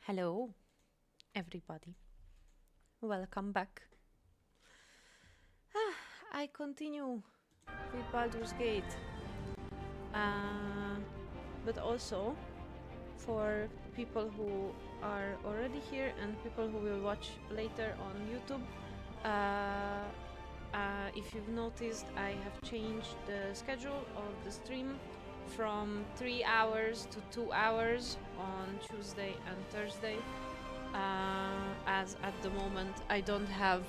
Hello, everybody. Welcome back. I continue with Baldur's Gate. Uh, but also, for people who are already here and people who will watch later on YouTube, if you've noticed, I have changed the schedule of the stream from 3 hours to 2 hours on Tuesday and Thursday. As at the moment I don't have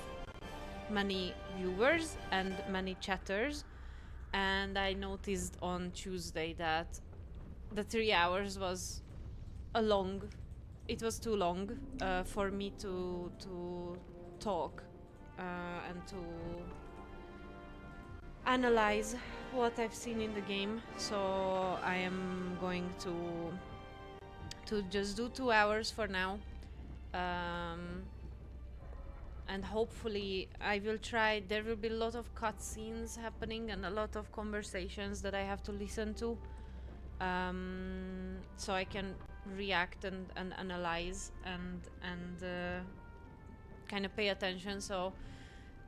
many viewers and many chatters, and I noticed on Tuesday that the 3 hours was it was too long for me to talk and to analyze what I've seen in the game, so I am going to just do 2 hours for now. And hopefully I will try. There will be a lot of cutscenes happening and a lot of conversations that I have to listen to, so I can react and analyze and kind of pay attention. So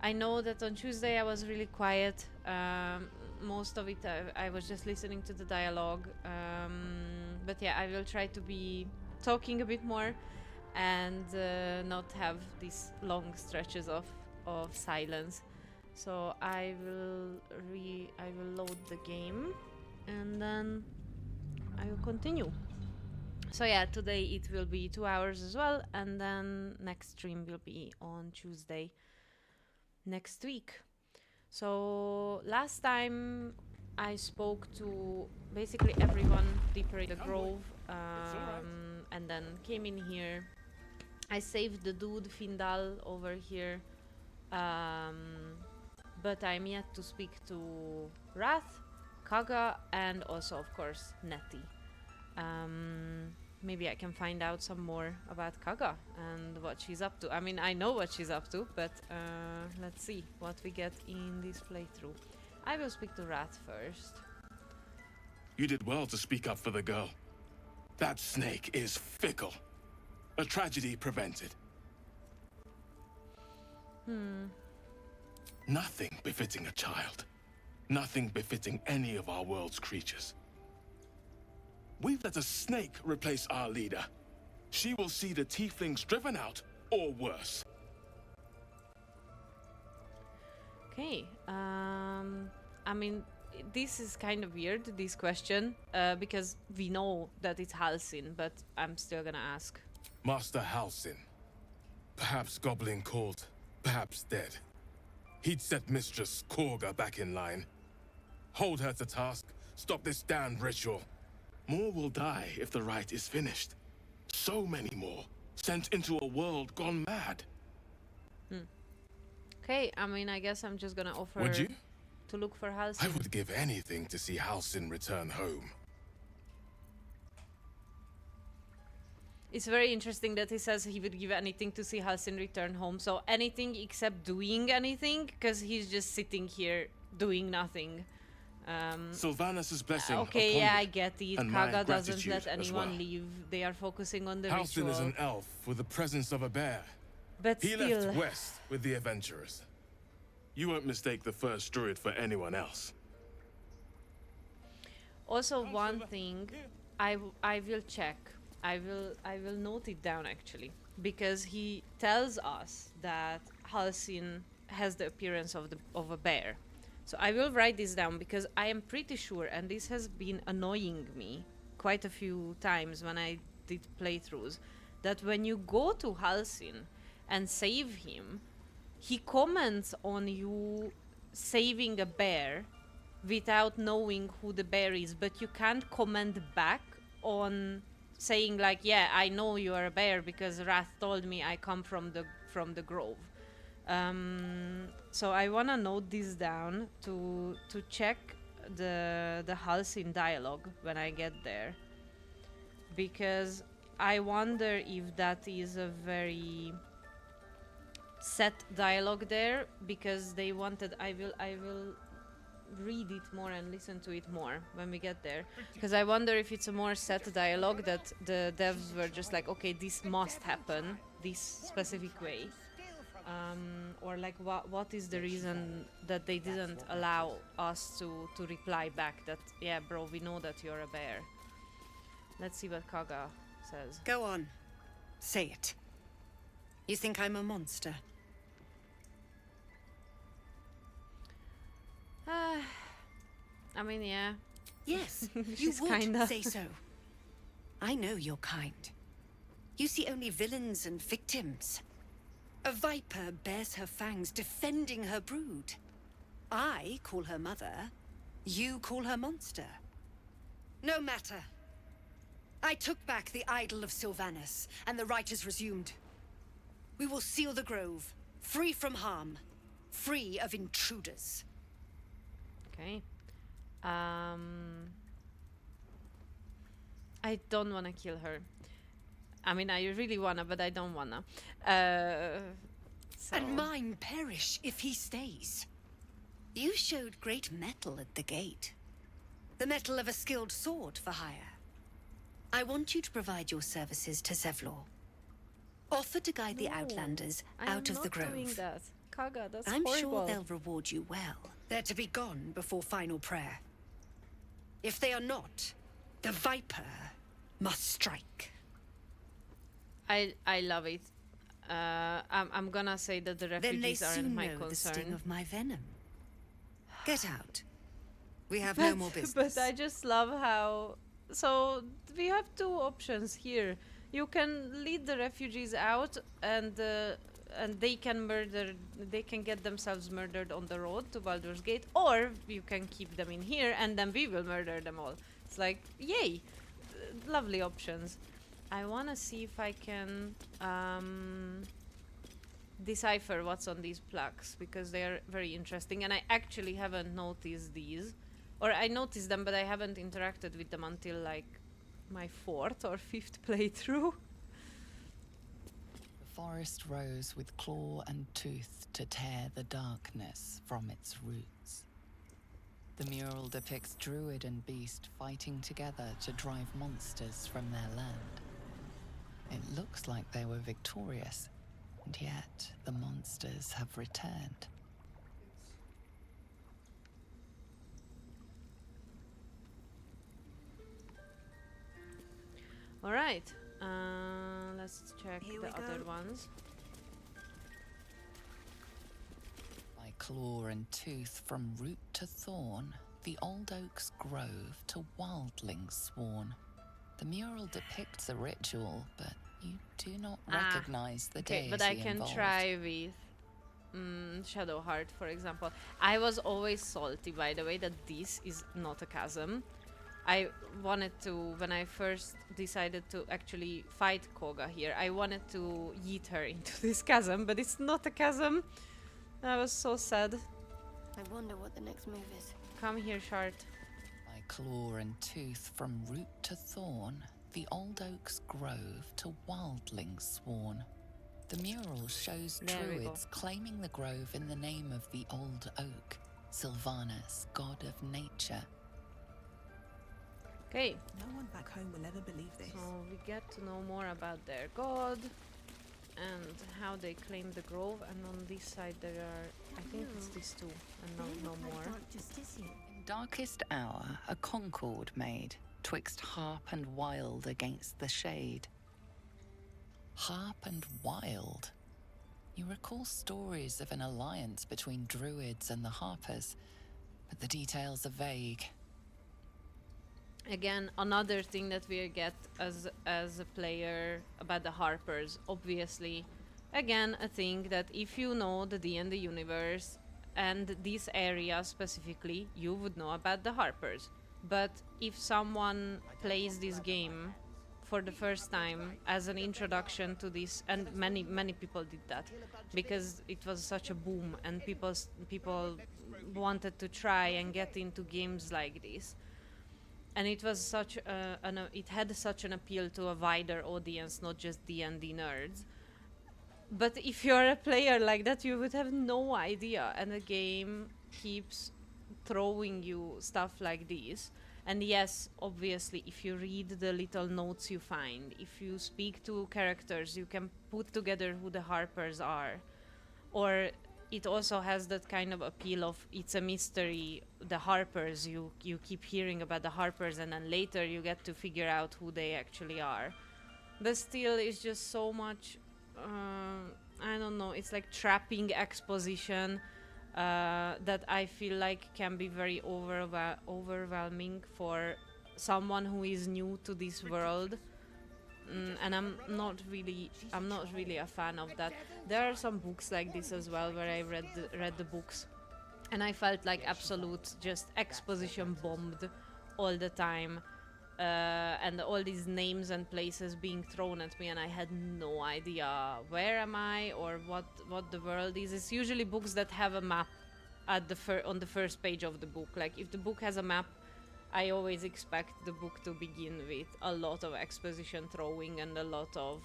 I know that on Tuesday I was really quiet. Most of it I was just listening to the dialogue, but yeah, I will try to be talking a bit more and not have these long stretches of silence. So I will load the game and then I will continue. So yeah, today it will be 2 hours as well, and then next stream will be on Tuesday next week. So last time I spoke to basically everyone deeper in the grove, and then came in here. I saved the dude Findal over here, but I'm yet to speak to Wrath, Kaga, and also, of course, Nettie. Maybe I can find out some more about Kaga and what she's up to. I mean, I know what she's up to, but let's see what we get in this playthrough. I will speak to Wrath first. You did well to speak up for the girl. That snake is fickle. A tragedy prevented. Nothing befitting a child. Nothing befitting any of our world's creatures. We've let a snake replace our leader. She will see the tieflings driven out, or worse. Okay, I mean, this is kind of weird, this question, because we know that it's Halsin, but I'm still gonna ask. Master Halsin. Perhaps goblin called, perhaps dead. He'd set Mistress Korga back in line. Hold her to task, stop this damned ritual. More will die if the rite is finished. So many more, sent into a world gone mad. Okay, I mean, I guess I'm just gonna offer Would you? to look for Halsin. I would give anything to see Halsin return home. It's very interesting that he says he would give anything to see Halsin return home. So anything except doing anything, because he's just sitting here doing nothing. Sylvanus' blessing Okay, upon yeah, you, I get it. and my Kaga doesn't gratitude let as anyone well. leave. They are focusing on the Halsin ritual. is an elf with the presence of a bear. But He still, left west with the adventurers. You won't mistake the first druid for anyone else. also one thing, I will check. I will note it down actually, because he tells us that Halsin has the appearance of a bear. So I will write this down because I am pretty sure, and this has been annoying me quite a few times when I did playthroughs, that when you go to Halsin and save him, he comments on you saving a bear without knowing who the bear is, but you can't comment back on saying like, yeah, I know you are a bear because Wrath told me I come from the grove. So I wanna note this down to check the Halsin dialogue when I get there, because I wonder if that is a very set dialogue there, because they wanted. I will read it more and listen to it more when we get there, because I wonder if it's a more set dialogue that the devs were just like, okay, this must happen this specific way, or like what is the reason that they didn't allow us to reply back that, yeah, bro, we know that you're a bear. Let's see what Kaga says. Go on. Say it. You think I'm a monster? I mean, yeah. Yes, you She's would kinda. say so. I know your kind. You see only villains and victims. A viper bears her fangs defending her brood. I call her mother. You call her monster. No matter. I took back the idol of Sylvanus, and the rite is resumed. We will seal the grove, free from harm, free of intruders. Okay. I don't want to kill her. I mean, I really wanna, but I don't wanna. So. And mine perish if he stays. You showed great mettle at the gate. The mettle of a skilled sword for hire. I want you to provide your services to Zevlor. Offer to guide the No, Outlanders I out am of the not doing grove. that. Kaga, that's I'm horrible. sure they'll reward you well. They're to be gone before final prayer. If they are not, the Viper must strike. I love it. I'm gonna say that the Then they refugees aren't soon my know the sting concern. of my venom. Get out. We have no more business. But I just love how. So we have two options here. You can lead the refugees out, and they can murder. They can get themselves murdered on the road to Baldur's Gate, or you can keep them in here, and then we will murder them all. It's like, yay, lovely options. I wanna see if I can decipher what's on these plaques, because they are very interesting, and I actually haven't noticed these, or I noticed them, but I haven't interacted with them until like my 4th or 5th playthrough. The forest rose with claw and tooth to tear the darkness from its roots. The mural depicts druid and beast fighting together to drive monsters from their land. It looks like they were victorious, and yet the monsters have returned. All right, let's check Here the we other go. ones. By claw and tooth from root to thorn, the old oak's grove to wildlings sworn. The mural depicts a ritual, but you do not recognize the Okay, deity but I can involved. try with Shadowheart, for example. I was always salty, by the way, that this is not a chasm. I wanted to, when I first decided to actually fight Koga here, I wanted to yeet her into this chasm, but it's not a chasm. I was so sad. I wonder what the next move is. Come here, Shart. By claw and tooth from root to thorn, the old oak's grove to wildlings sworn. The mural shows There we go. druids claiming the grove in the name of the old oak, Sylvanus, god of nature. Okay, No one back home will ever believe this. so we get to know more about their god and how they claim the grove, and on this side there are, I think it's these two, and no more. In darkest hour, a concord made, twixt harp and wild against the shade. Harp and wild? You recall stories of an alliance between druids and the harpers, but the details are vague. Again, another thing that we get as a player about the Harpers, obviously, again, a thing that if you know the D&D universe and this area specifically, you would know about the Harpers. But if someone plays this game for the first time as an introduction to this, and many people did that because it was such a boom and people wanted to try and get into games like this. And it was such it had such an appeal to a wider audience, not just D&D nerds. But if you're a player like that, you would have no idea, and the game keeps throwing you stuff like this. And yes, obviously, if you read the little notes you find, if you speak to characters, you can put together who the Harpers are. Or it also has that kind of appeal of it's a mystery. The Harpers, you keep hearing about the Harpers, and then later you get to figure out who they actually are. But still, it's just so much. I don't know. It's like trapping exposition that I feel like can be very overwhelming for someone who is new to this world. And I'm not really a fan of that. There are some books like this as well where I read the books, and I felt like absolute just exposition bombed all the time. And all these names and places being thrown at me, and I had no idea where am I or what the world is. It's usually books that have a map at on the first page of the book. Like if the book has a map, I always expect the book to begin with a lot of exposition throwing and a lot of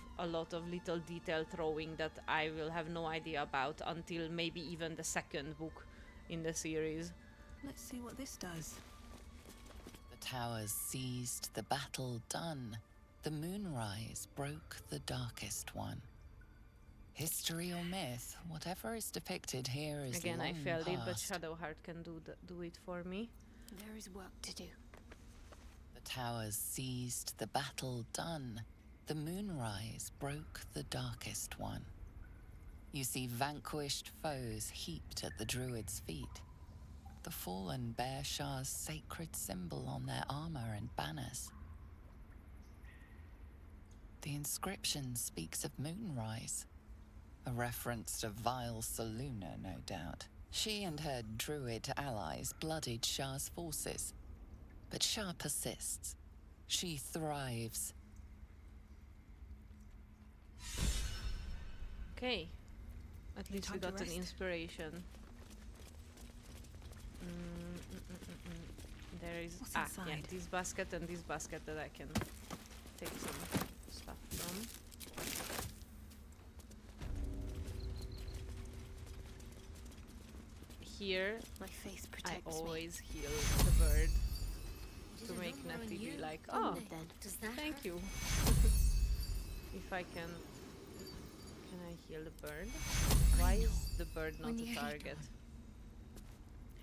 little detail throwing that I will have no idea about until maybe even the second book in the series. Let's see what this does. The towers seized, the battle done. The moonrise broke the darkest one. History or myth, whatever is depicted here is Again, long I failed it, but past. Shadowheart can do it for me. There is work to do. The towers seized, the battle done. The moonrise broke the darkest one. You see vanquished foes heaped at the druid's feet. The fallen bear Shah's sacred symbol on their armor and banners. The inscription speaks of moonrise, a reference to vile Saluna, no doubt. She and her druid allies bloodied Shah's forces, but Shah persists. She thrives. Okay, at least we time to got an rest. inspiration. There is What's yeah, inside? this basket and this basket that I can take some stuff from. Here, My faith I protects me. always heal the bird Did to a make number on Natty be you, like, didn't oh, it then? Does that thank hurt? you. If I can I heal the bird? Why is the bird not When you a hate target?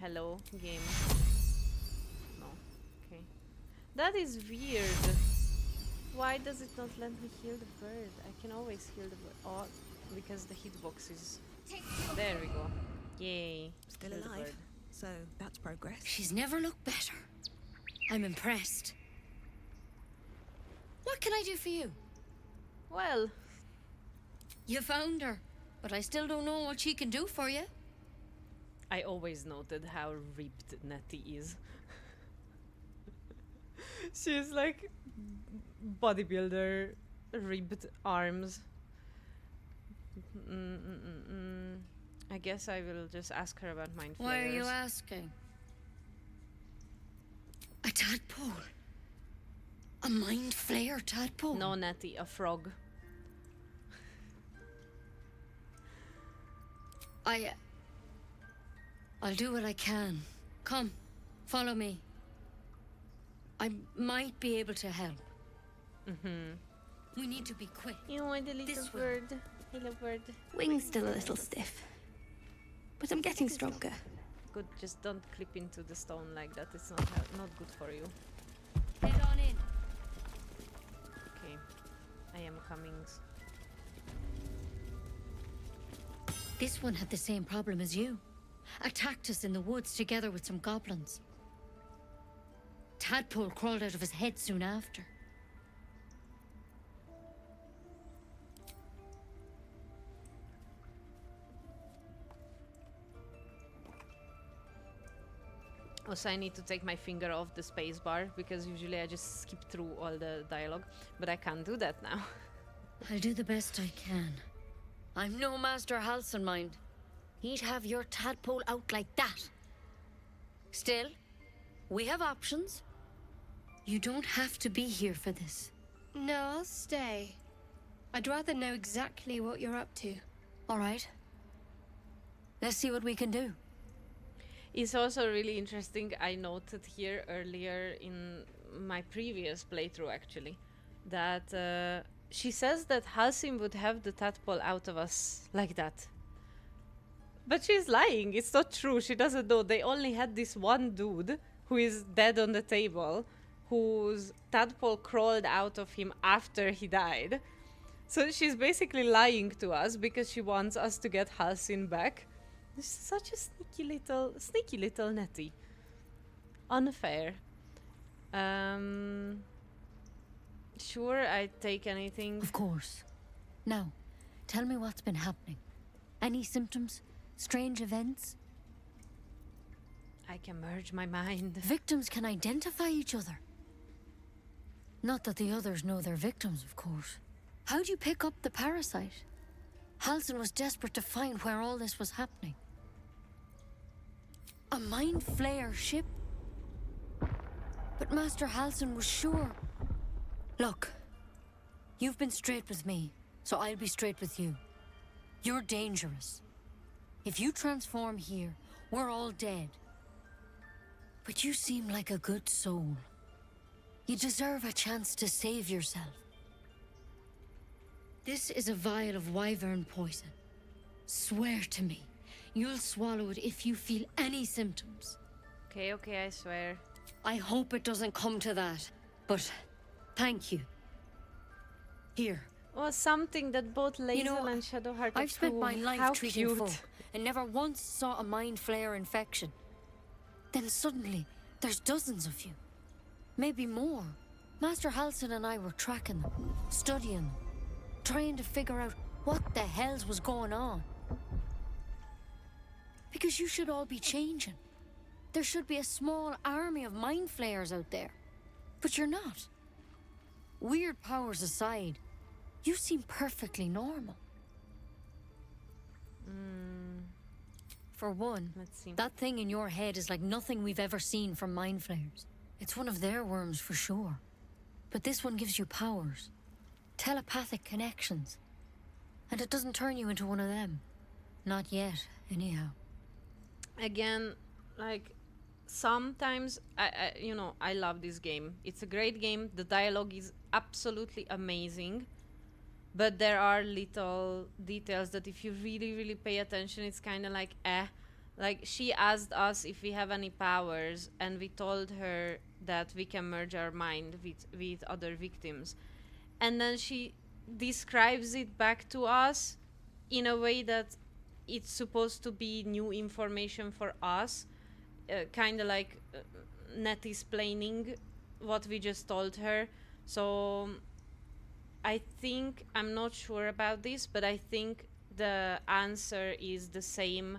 Hello, game. No. Okay. That is weird. Why does it not let me heal the bird? I can always heal the bird. Oh, because the hitbox is... There we go. Yay. Still Heal the alive. bird. So that's progress. She's never looked better. I'm impressed. What can I do for you? Well, You found her, but I still don't know what she can do for you. I always noted how ripped Nettie is. She's like bodybuilder, ribbed arms. I guess I will just ask her about mind flayers. Why are you asking? A tadpole? A mind flayer tadpole? No, Nettie, a frog. I'll do what I can. Come, follow me. I might be able to help. We need to be quick. You want a little This way. bird. Hello, bird. Wing's still a little stiff, but I'm getting stronger. Good, just don't clip into the stone like that. It's not good for you. Head on in. Okay, I am coming. This one had the same problem as you. Attacked us in the woods together with some goblins. Tadpole crawled out of his head soon after. Also, I need to take my finger off the space bar because usually I just skip through all the dialogue, but I can't do that now. I'll do the best I can. I'm no Master Halson, mind. He'd have your tadpole out like that. Still, we have options. You don't have to be here for this. No, I'll stay. I'd rather know exactly what you're up to. All right. Let's see what we can do. It's also really interesting. I noted here earlier in my previous playthrough, actually, that she says that Halsim would have the tadpole out of us like that. But she's lying. It's not true. She doesn't know. They only had this one dude who is dead on the table, whose tadpole crawled out of him after he died. So she's basically lying to us because she wants us to get Halsin back. She's such a sneaky little nettie. Unfair. Sure, I'd take anything. Of course. Now, tell me what's been happening. Any symptoms? Strange events? I can merge my mind. Victims can identify each other. Not that the others know they're victims, of course. How'd you pick up the parasite? Halsin was desperate to find where all this was happening. A mind flayer ship? But Master Halsin was sure. Look, you've been straight with me, so I'll be straight with you. You're dangerous. If you transform here, we're all dead. But you seem like a good soul. You deserve a chance to save yourself. This is a vial of wyvern poison. Swear to me, you'll swallow it if you feel any symptoms. Okay, I swear. I hope it doesn't come to that, but thank you. Here. Well, something that both Lae'zel You know, and Shadowheart I've spent my approve. life How treating cute. folk and never once saw a mind flayer infection. Then suddenly, there's dozens of you. Maybe more. Master Halsin and I were tracking them, studying them, trying to figure out what the hells was going on. Because you should all be changing. There should be a small army of mind flayers out there. But you're not. Weird powers aside, you seem perfectly normal. For one, Let's see. that thing in your head is like nothing we've ever seen from mind flayers. It's one of their worms for sure. But this one gives you powers. Telepathic connections. And it doesn't turn you into one of them. Not yet, anyhow. Again, like, sometimes I love this game. It's a great game. The dialogue is absolutely amazing. But there are little details that if you really pay attention, it's kind of like like she asked us if we have any powers, and we told her that we can merge our mind with other victims, and then she describes it back to us in a way that it's supposed to be new information for us, kind of like net explaining what we just told her. So I think, I'm not sure about this, but I think the answer is the same.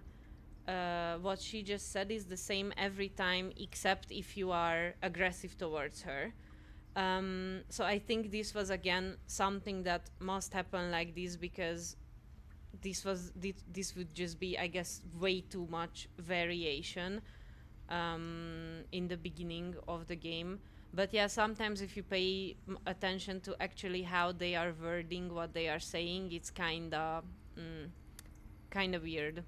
What she just said is the same every time, except if you are aggressive towards her. So I think this was again something that must happen like this, because this would just be, I guess, way too much variation in the beginning of the game. But yeah, sometimes if you pay attention to actually how they are wording what they are saying, it's kind of weird.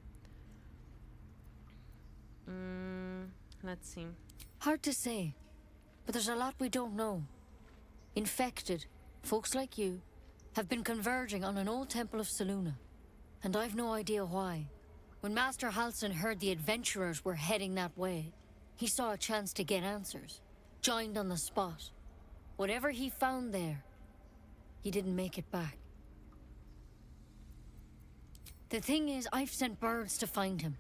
Let's see. Hard to say, but there's a lot we don't know. Infected, folks like you, have been converging on an old temple of Selûne, and I've no idea why. When Master Halsin heard the adventurers were heading that way, he saw a chance to get answers. Joined on the spot. Whatever he found there, he didn't make it back. The thing is, I've sent birds to find him,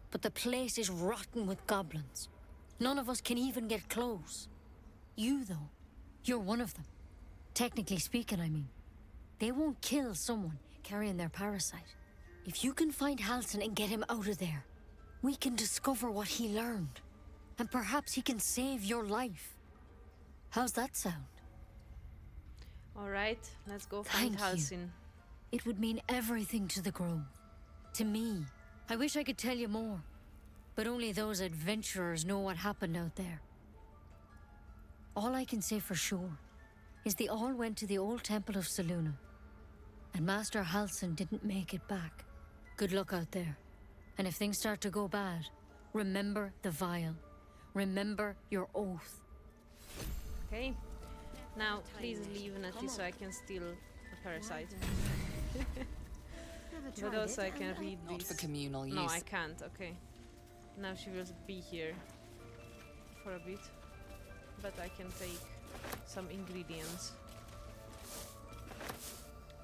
but the place is rotten with goblins. None of us can even get close. You, though, you're one of them. Technically speaking, I mean. They won't kill someone carrying their parasite. If you can find Halsin and get him out of there, we can discover what he learned. And perhaps he can save your life. How's that sound? Alright, let's go find Thank you. Halsin. It would mean everything to the Grove. To me. I wish I could tell you more. But only those adventurers know what happened out there. All I can say for sure is they all went to the old temple of Selûne. And Master Halsin didn't make it back. Good luck out there. And if things start to go bad, Remember the vial. Remember your oath. Okay. Now, please leave Nettie so I can steal a parasite. But also I can read Not these. for communal use. No, I can't. Okay. Now she will be here for a bit. But I can take some ingredients.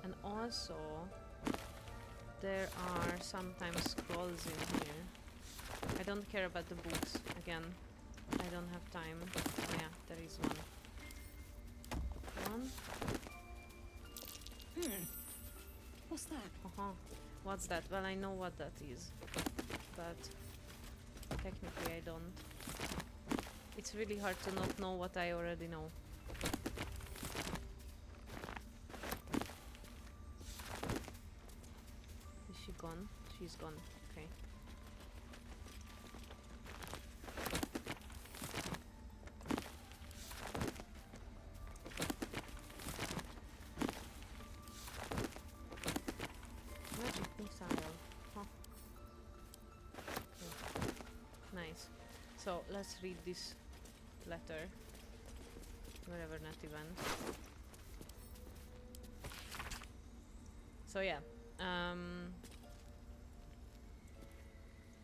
And also, there are sometimes scrolls in here. I don't care about the books. Again, I don't have time. Oh yeah, there is one. What's that? Uh-huh. What's that? Well, I know what that is. But technically I don't. It's really hard to not know what I already know. Is she gone? She's gone. Okay. Magic missile. Huh. Okay. Nice. So let's read this letter. Wherever Natty went. So yeah.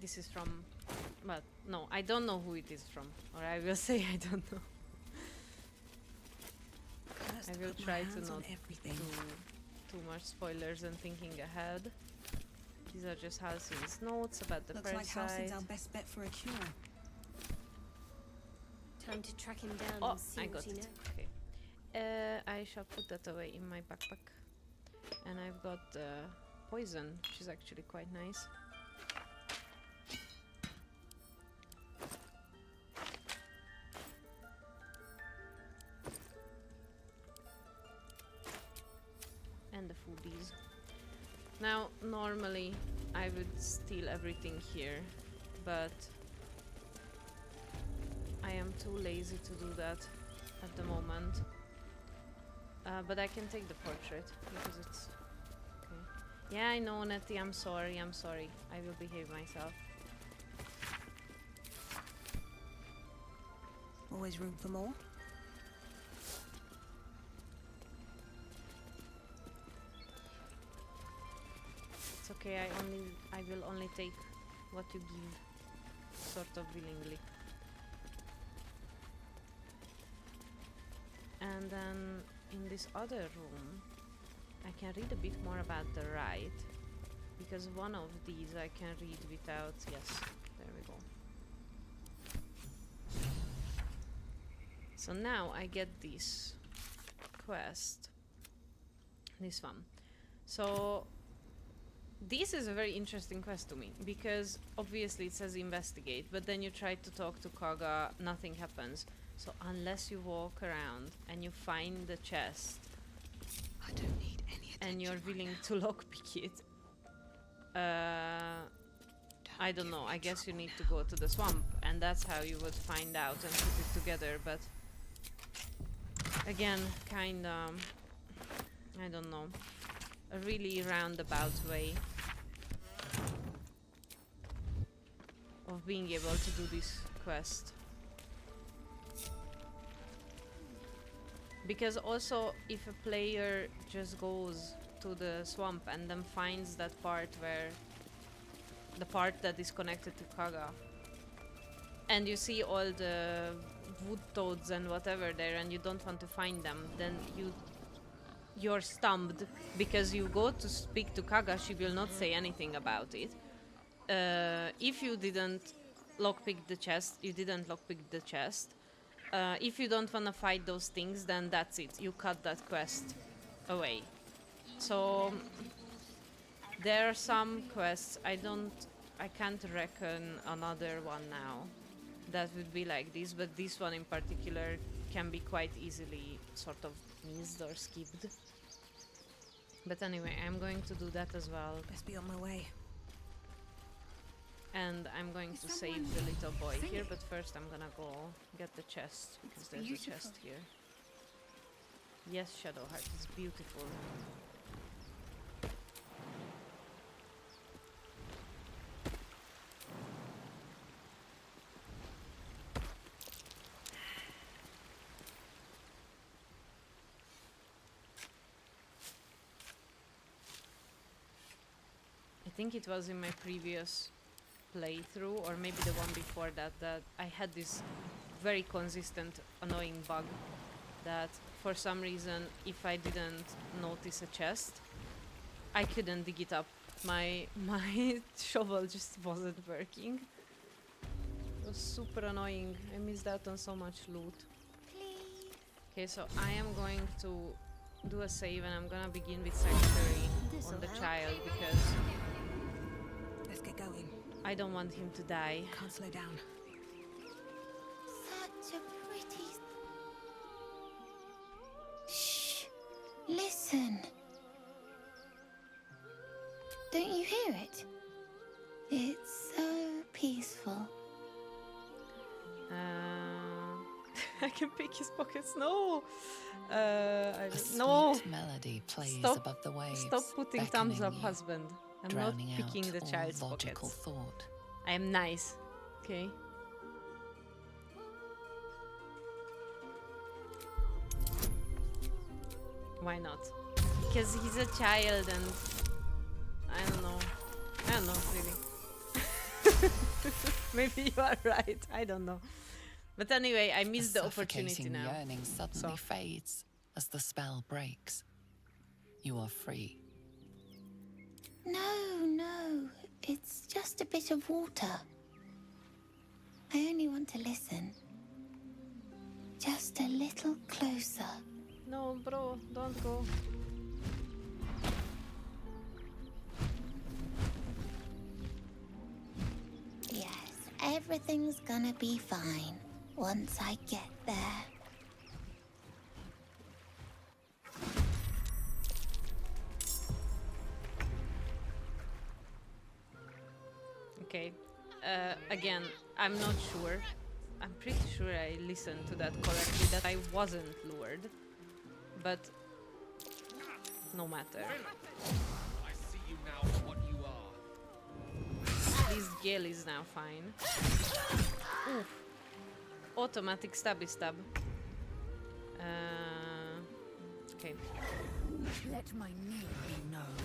This is from, well, no, I don't know who it is from, or I will say I don't know. I will try to not do too much spoilers and thinking ahead. These are just Halcyon's notes about the Looks like parasite. Halcyon's our best bet for a cure. Time to track him down Oh, and see I what got he it. knows. Okay. I shall put that away in my backpack. And I've got poison, which is actually quite nice. And the foodies. Now, normally I would steal everything here, but I am too lazy to do that at the moment. But I can take the portrait because it's okay. Yeah, I know, Nettie. I'm sorry. I'm sorry. I will behave myself. Always room for more. It's okay. I will only take what you give, sort of willingly. And then in this other room, I can read a bit more about the rite, because one of these I can read without. Yes, there we go. So now I get this quest, this one. So this is a very interesting quest to me, because obviously it says investigate, but then you try to talk to Kaga, nothing happens. So unless you walk around and you find the chest, I don't need any attention and you're willing to lockpick it, I don't know, I guess you need to go to the swamp, and that's how you would find out and put it together, but again, kinda, I don't know, a really roundabout way of being able to do this quest. Because also, if a player just goes to the swamp and then finds that part where the part that is connected to Kaga, and you see all the wood toads and whatever there, and you don't want to find them, then you're stumped, because you go to speak to Kaga, she will not say anything about it. If you didn't lockpick the chest, you didn't lockpick the chest. If you don't want to fight those things, then that's it. You cut that quest away. So there are some quests. I can't reckon another one now that would be like this, but this one in particular can be quite easily sort of missed or skipped. But anyway, I'm going to do that as well. Best be on my way. And I'm going to save the little boy here, but first I'm gonna go get the chest, because there's a chest here. Yes, Shadowheart is beautiful. think it was in my previous playthrough, or maybe the one before that, that I had this very consistent annoying bug that for some reason, if I didn't notice a chest, I couldn't dig it up. My shovel just wasn't working. It was super annoying. I missed out on so much loot. Okay, so I am going to do a save and I'm gonna begin with Sanctuary on the child because Let's get going. I don't want him to die. Can't slow down. Such a pretty... Shh. Listen. Don't you hear it? It's so peaceful. I can pick his pockets. No! A no! sweet melody plays Stop. above the waves. Stop putting thumbs up, beckoning you, husband. I'm not drowning picking out the all child's logical pockets. thought. I am nice. Okay? Why not? Because he's a child and... I don't know. I don't know, really. Maybe you are right. I don't know. But anyway, I missed the opportunity suffocating now. yearning suddenly So. fades as the spell breaks. You are free. No. It's just a bit of water. I only want to listen. Just a little closer. No, bro, don't go. Yes, everything's gonna be fine once I get there. Okay. Again, I'm not sure. I'm pretty sure I listened to that correctly, that I wasn't lured. But no matter. I see you now for what you are. At least Gale is now fine. Oof. Automatic stabby stab. Okay. Let my need be known.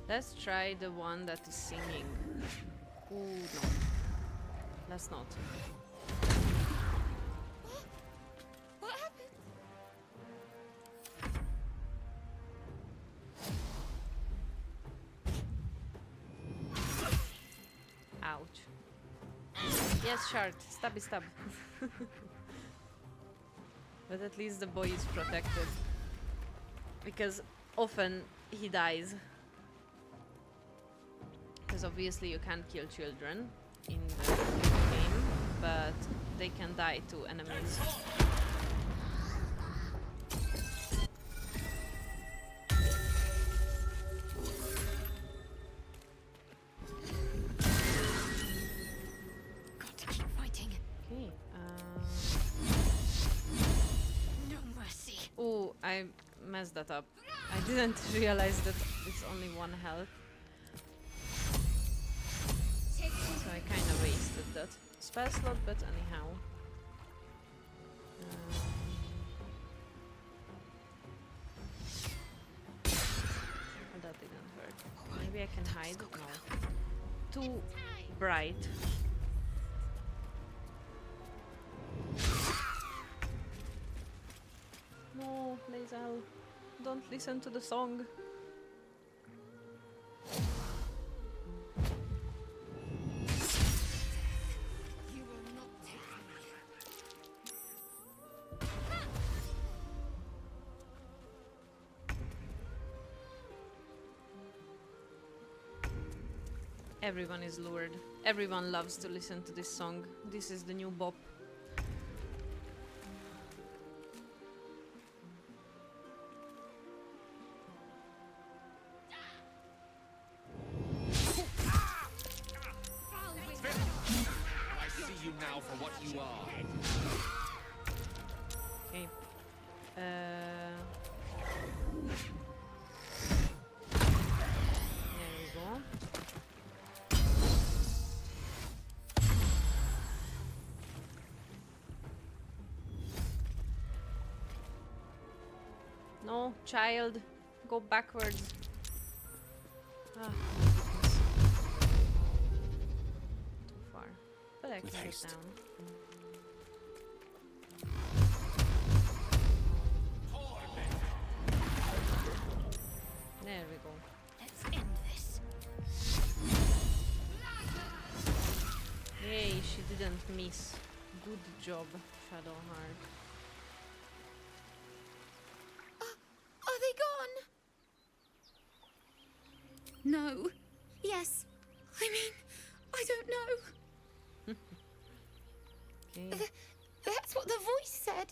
Let's try the one that is singing. Ooh, no. Let's not. What happened? Ouch. Yes, shard. Stabby stab. But at least the boy is protected. Because often he dies. Because obviously you can't kill children in the game, but they can die to enemies. Got to keep fighting. Okay. No mercy. Oh, I messed that up. I didn't realize that it's only one health. So I kind of wasted that spell slot, but anyhow. Oh, that didn't hurt. Maybe I can hide? No. Too bright. No, Lae'zel. Don't listen to the song. Everyone is lured. Everyone loves to listen to this song. This is the new bop. I see you now for what you are. Okay. There we go. No, child. go backwards. Ah, too far. But I can With get haste. down. There we go. Let's end this. Yay, she didn't miss. Good job, Shadowheart. Are they gone? No. Yes. I mean, I don't know. Okay. That's what the voice said.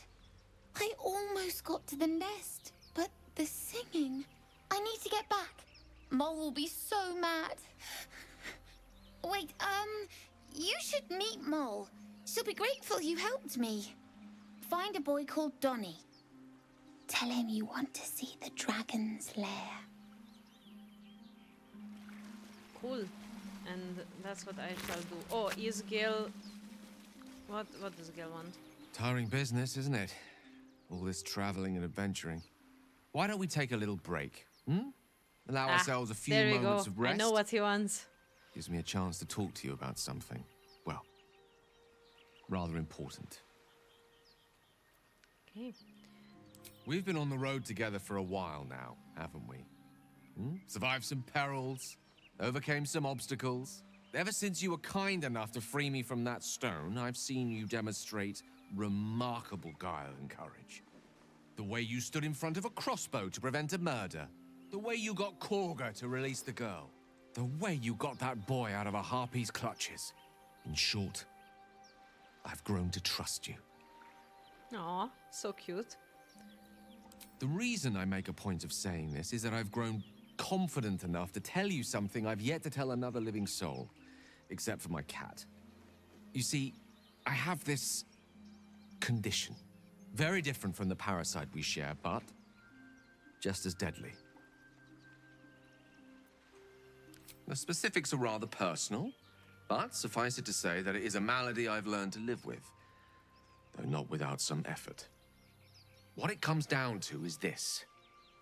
I almost got to the nest, but the singing. I need to get back. Mole will be so mad. Wait, you should meet Mole. She'll be grateful you helped me. Find a boy called Donny. Tell him you want to see the dragon's lair. Cool. And that's what I shall do. Oh, is Gale... What does Gale want? Tiring business, isn't it? All this traveling and adventuring. Why don't we take a little break? Allow ourselves a few there we moments go. of rest. I know what he wants. Gives me a chance to talk to you about something. Well, rather important. Okay. We've been on the road together for a while now, haven't we? Survived some perils, overcame some obstacles. Ever since you were kind enough to free me from that stone, I've seen you demonstrate remarkable guile and courage. The way you stood in front of a crossbow to prevent a murder. The way you got Korga to release the girl. The way you got that boy out of a harpy's clutches. In short, I've grown to trust you. Aw, so cute. The reason I make a point of saying this is that I've grown confident enough to tell you something I've yet to tell another living soul, except for my cat. You see, I have this condition. Very different from the parasite we share, but just as deadly. The specifics are rather personal, but suffice it to say that it is a malady I've learned to live with, though not without some effort. What it comes down to is this.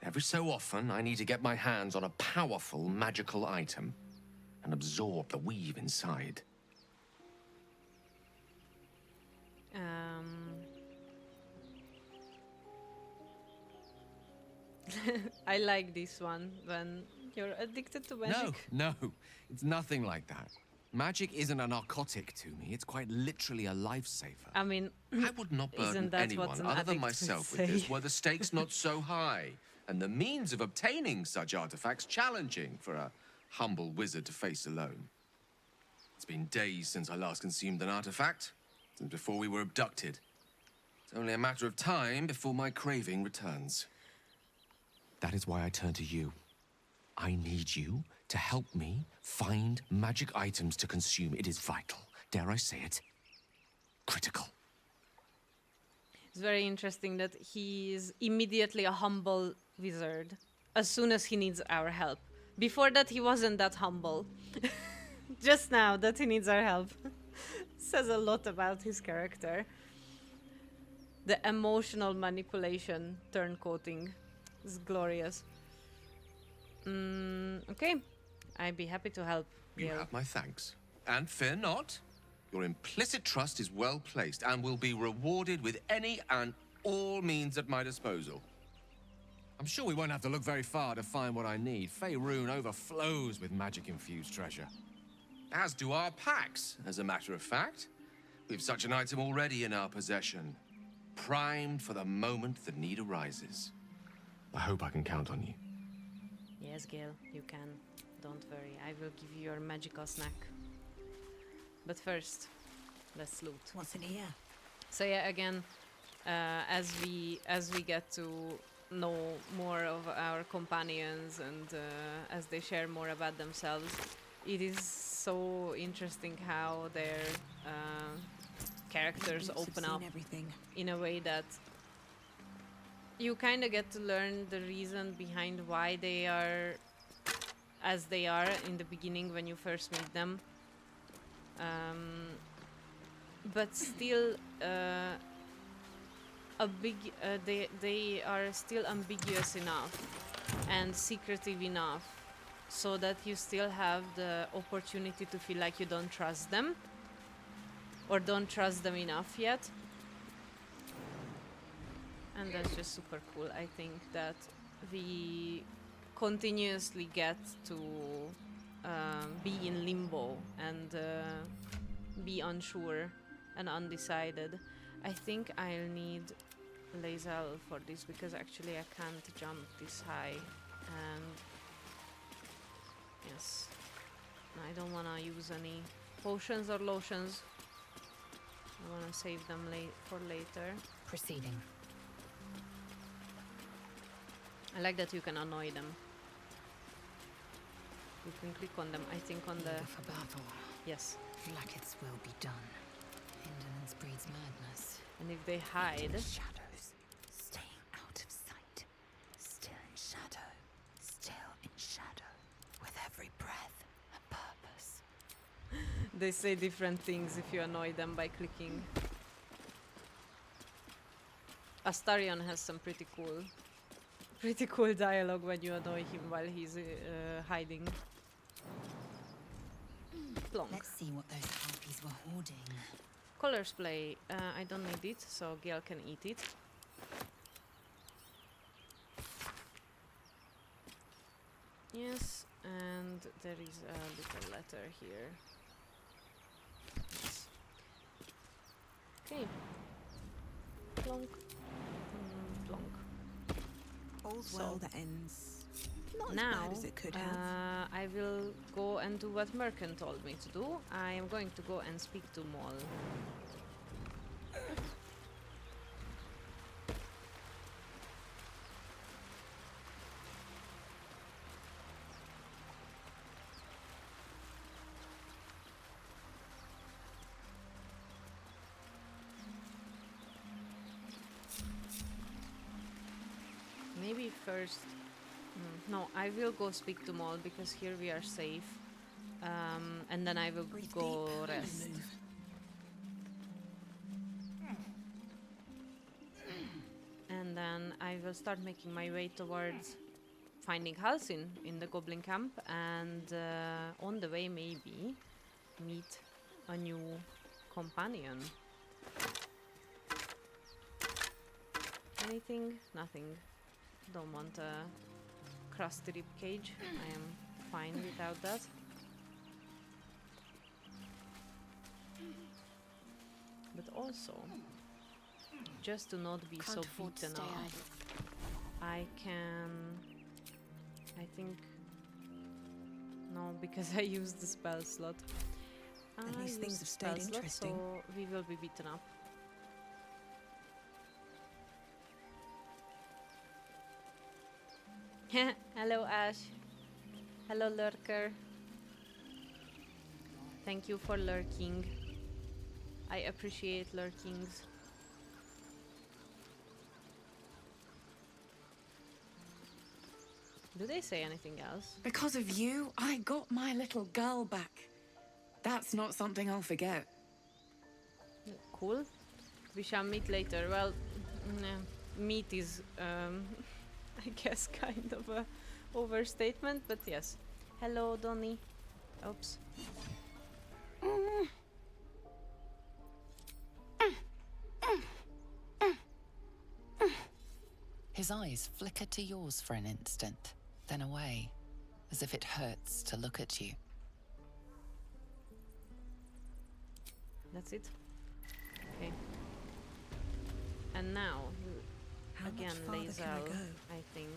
Every so often, I need to get my hands on a powerful magical item and absorb the weave inside. I like this one when you're addicted to magic. No, it's nothing like that. Magic isn't a narcotic to me. It's quite literally a lifesaver. I mean, I would not isn't burden that anyone what an other than addict would myself with this say? were the stakes not so high, and the means of obtaining such artifacts challenging for a humble wizard to face alone. It's been days since I last consumed an artifact, since before we were abducted. It's only a matter of time before my craving returns. That is why I turn to you. I need you to help me find magic items to consume. It is vital. Dare I say it? Critical. It's very interesting that he is immediately a humble wizard as soon as he needs our help. Before that, he wasn't that humble. Just now that he needs our help. Says a lot about his character. The emotional manipulation turncoating is glorious. Okay, I'd be happy to help. You Gale. have my thanks. And fear not. Your implicit trust is well placed and will be rewarded with any and all means at my disposal. I'm sure we won't have to look very far to find what I need. Faerun overflows with magic-infused treasure. As do our packs, as a matter of fact. We've such an item already in our possession. Primed for the moment the need arises. I hope I can count on you. Yes, Gale, you can. Don't worry, I will give you your magical snack. But first, let's loot. What's in here? So yeah, again, as we get to know more of our companions and as they share more about themselves, it is so interesting how their characters Imps have open seen up everything. in a way that you kind of get to learn the reason behind why they are as they are in the beginning when you first meet them. But still, they are still ambiguous enough and secretive enough so that you still have the opportunity to feel like you don't trust them or don't trust them enough yet. And that's just super cool. I think that we continuously get to be in limbo and be unsure and undecided. I think I'll need Lae'zel for this because actually I can't jump this high, and yes, I don't want to use any potions or lotions. I want to save them for later. Proceeding. I like that you can annoy them. You can click on them, I think on the... Eager for battle. Yes. Like its will be done. Indolence breeds madness. And if they hide... Shadows, staying out of sight. Still in shadow, still in shadow. With every breath, a purpose. They say different things if you annoy them by clicking. Astarion has some pretty cool dialogue when you annoy him while he's hiding. Plonk. Let's see what those harpies were hoarding. Colors play. I don't need it, so Gale can eat it. Yes, and there is a little letter here. Yes. Okay. Plonk. Plonk. All's well that ends. Not Now, as bad as it could have. I will go and do what Merkin told me to do. I am going to go and speak to Moll. Maybe first... no, I will go speak to Moll because here we are safe. And then I will go rest. And then I will start making my way towards finding Halsin in the goblin camp, and on the way maybe meet a new companion. Anything? Nothing. Don't want a crusty rib cage. I am fine without that. But also, just to not be so beaten up, I can... I think... No, because I used the spell slot. At least things have stayed interesting. So we will be beaten up. Hello, Ash. Hello, lurker. Thank you for lurking. I appreciate lurkings. Do they say anything else? Because of you, I got my little girl back. That's not something I'll forget. Cool. We shall meet later. Well, meet is, I guess, kind of a overstatement, but yes. Hello, Donnie. Oops. His eyes flicker to yours for an instant, then away, as if it hurts to look at you. That's it. Okay. And now, again, Lae'zel, I think.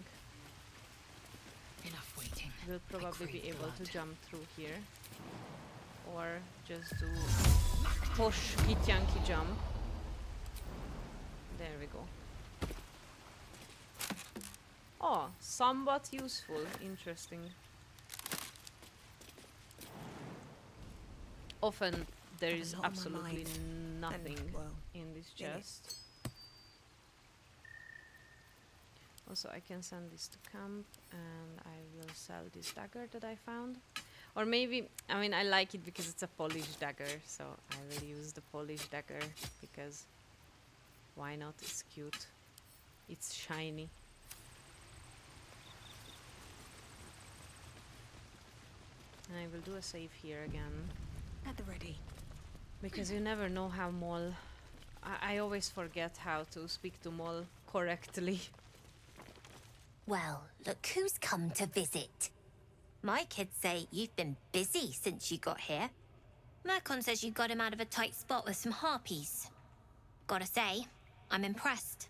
Enough waiting. We'll probably be able to jump through here. Or just do push Githyanki jump. There we go. Oh, somewhat useful. Interesting. Often there is absolutely nothing in this chest. Also, I can send this to camp and I will sell this dagger that I found. Or maybe, I mean, I like it because it's a polished dagger, so I will use the polished dagger because why not? It's cute. It's shiny. And I will do a save here again. At the ready. Because you never know how Mol... I always forget how to speak to Mol correctly. Well, look who's come to visit. My kids say you've been busy since you got here. Mercon says you got him out of a tight spot with some harpies. Gotta say, I'm impressed.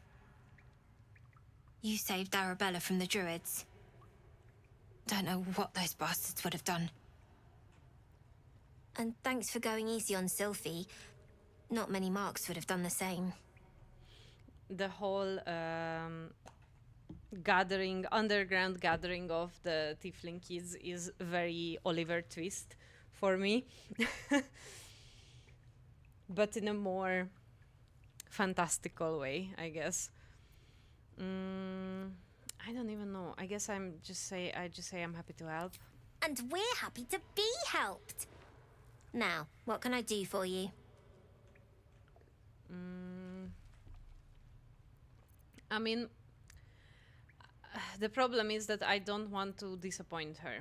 You saved Arabella from the Druids. Don't know what those bastards would have done. And thanks for going easy on Sylphie. Not many marks would have done the same. The whole gathering, underground gathering of the Tiefling kids is very Oliver Twist for me. But in a more fantastical way, I guess. I don't even know. I guess I just say I'm happy to help. And we're happy to be helped. Now, what can I do for you? I mean, the problem is that I don't want to disappoint her.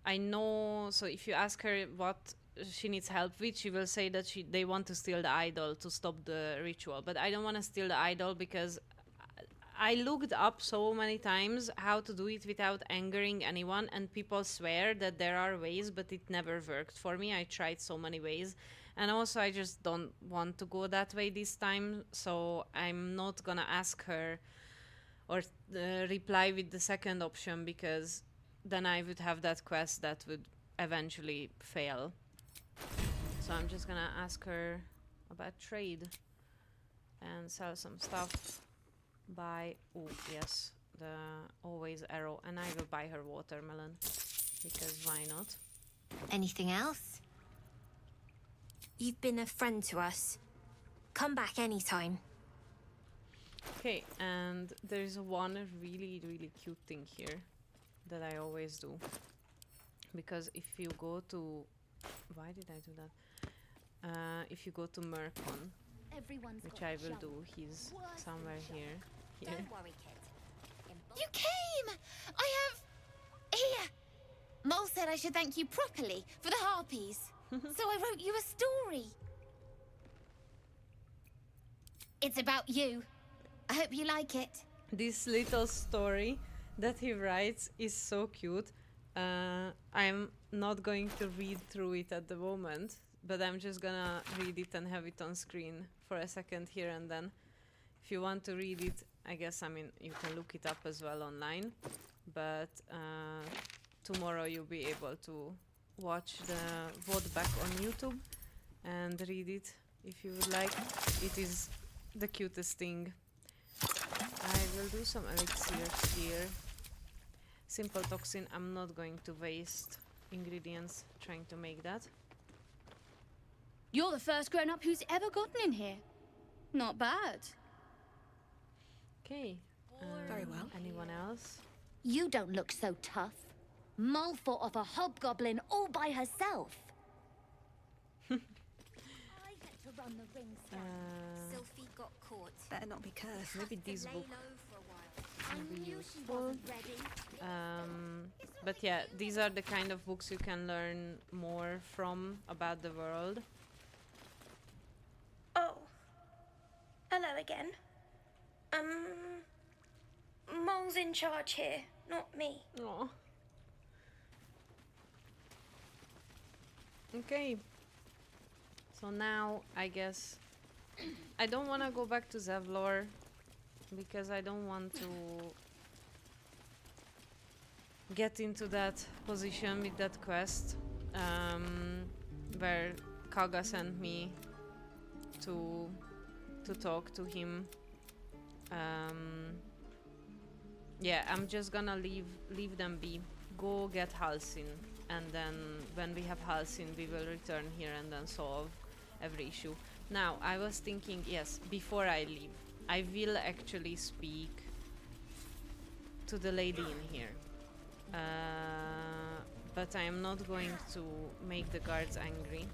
I know, so if you ask her what she needs help with, she will say that they want to steal the idol to stop the ritual. But I don't want to steal the idol because I looked up so many times how to do it without angering anyone, and people swear that there are ways, but it never worked for me. I tried so many ways. And also I just don't want to go that way this time, so I'm not gonna ask her or reply with the second option, because then I would have that quest that would eventually fail. So I'm just gonna ask her about trade and sell some stuff. Buy, oh yes, the always arrow, and I will buy her watermelon, because why not? Anything else? You've been a friend to us. Come back anytime. Okay, and there's one really, really cute thing here that I always do. Because if you go to... Why did I do that? If you go to Mercon, which I will do, he's somewhere here. Here. Don't worry, kid. You came! I have... Here! Mole said I should thank you properly for the harpies. So I wrote you a story. It's about you. I hope you like it. This little story that he writes is so cute. I'm not going to read through it at the moment, but I'm just gonna read it and have it on screen for a second here and then. If you want to read it, I guess, I mean, you can look it up as well online, but tomorrow you'll be able to watch the VOD back on YouTube and read it if you would like. It is the cutest thing. I will do some elixirs here. Simple toxin, I'm not going to waste ingredients trying to make that. You're the first grown-up who's ever gotten in here. Not bad. Okay. Very well. Anyone else? You don't look so tough. Mole fought off a hobgoblin all by herself. I had to run the ring Sylphie got caught. Better not be cursed. Maybe this Lay book low for a while. will be I knew she useful. wasn't ready. But yeah, these are the kind of books you can learn more from about the world. Oh. Hello again. Mole's in charge here, not me. Oh. Okay. So now, I guess... I don't want to go back to Zevlor, because I don't want to get into that position with that quest, where Kaga sent me to talk to him. Yeah, I'm just gonna leave them be. Go get Halsin, and then when we have Halsin, we will return here and then solve every issue. Now, I was thinking, yes, before I leave, I will actually speak to the lady in here. But I am not going to make the guards angry.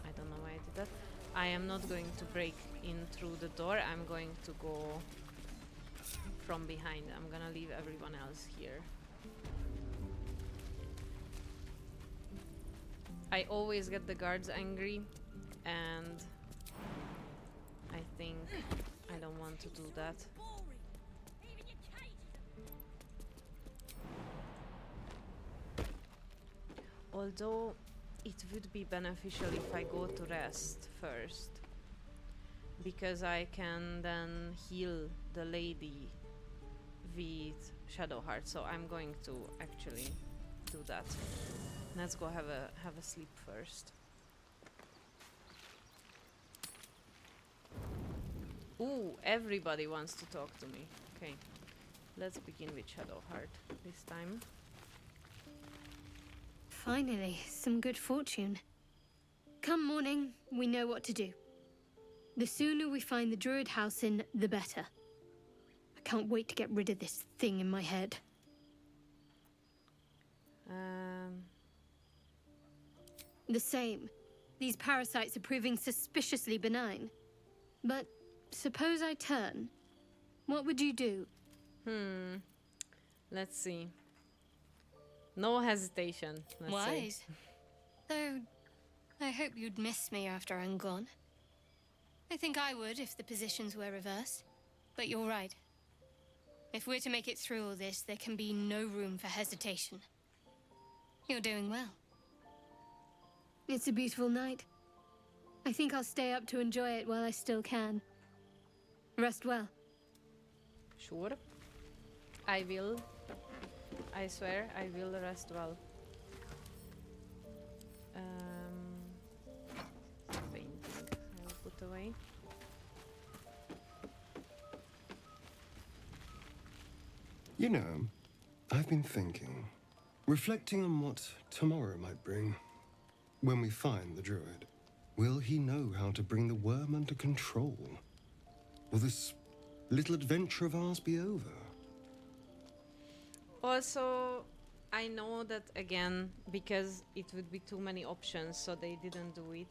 I don't know why I did that. I am not going to break in through the door. I'm going to go from behind. I'm gonna leave everyone else here. I always get the guards angry, and I think I don't want to do that. Although it would be beneficial if I go to rest first, because I can then heal the lady with Shadowheart. So I'm going to actually do that. Let's go have a sleep first. Ooh, everybody wants to talk to me. Okay, let's begin with Shadowheart this time. Finally, some good fortune. Come morning, we know what to do. The sooner we find the druid house in, the better. I can't wait to get rid of this thing in my head. The same. These parasites are proving suspiciously benign. But suppose I turn. What would you do? Let's see. No hesitation. Let's say. Wise. Though, I hope you'd miss me after I'm gone. I think I would if the positions were reversed. But you're right. If we're to make it through all this, there can be no room for hesitation. You're doing well. It's a beautiful night. I think I'll stay up to enjoy it while I still can. Rest well. Sure. I will. I swear, I will rest well. Painting, I will put away. You know, I've been thinking, reflecting on what tomorrow might bring. When we find the druid, will he know how to bring the worm under control? Will this little adventure of ours be over? Also, I know that again, because it would be too many options, so they didn't do it.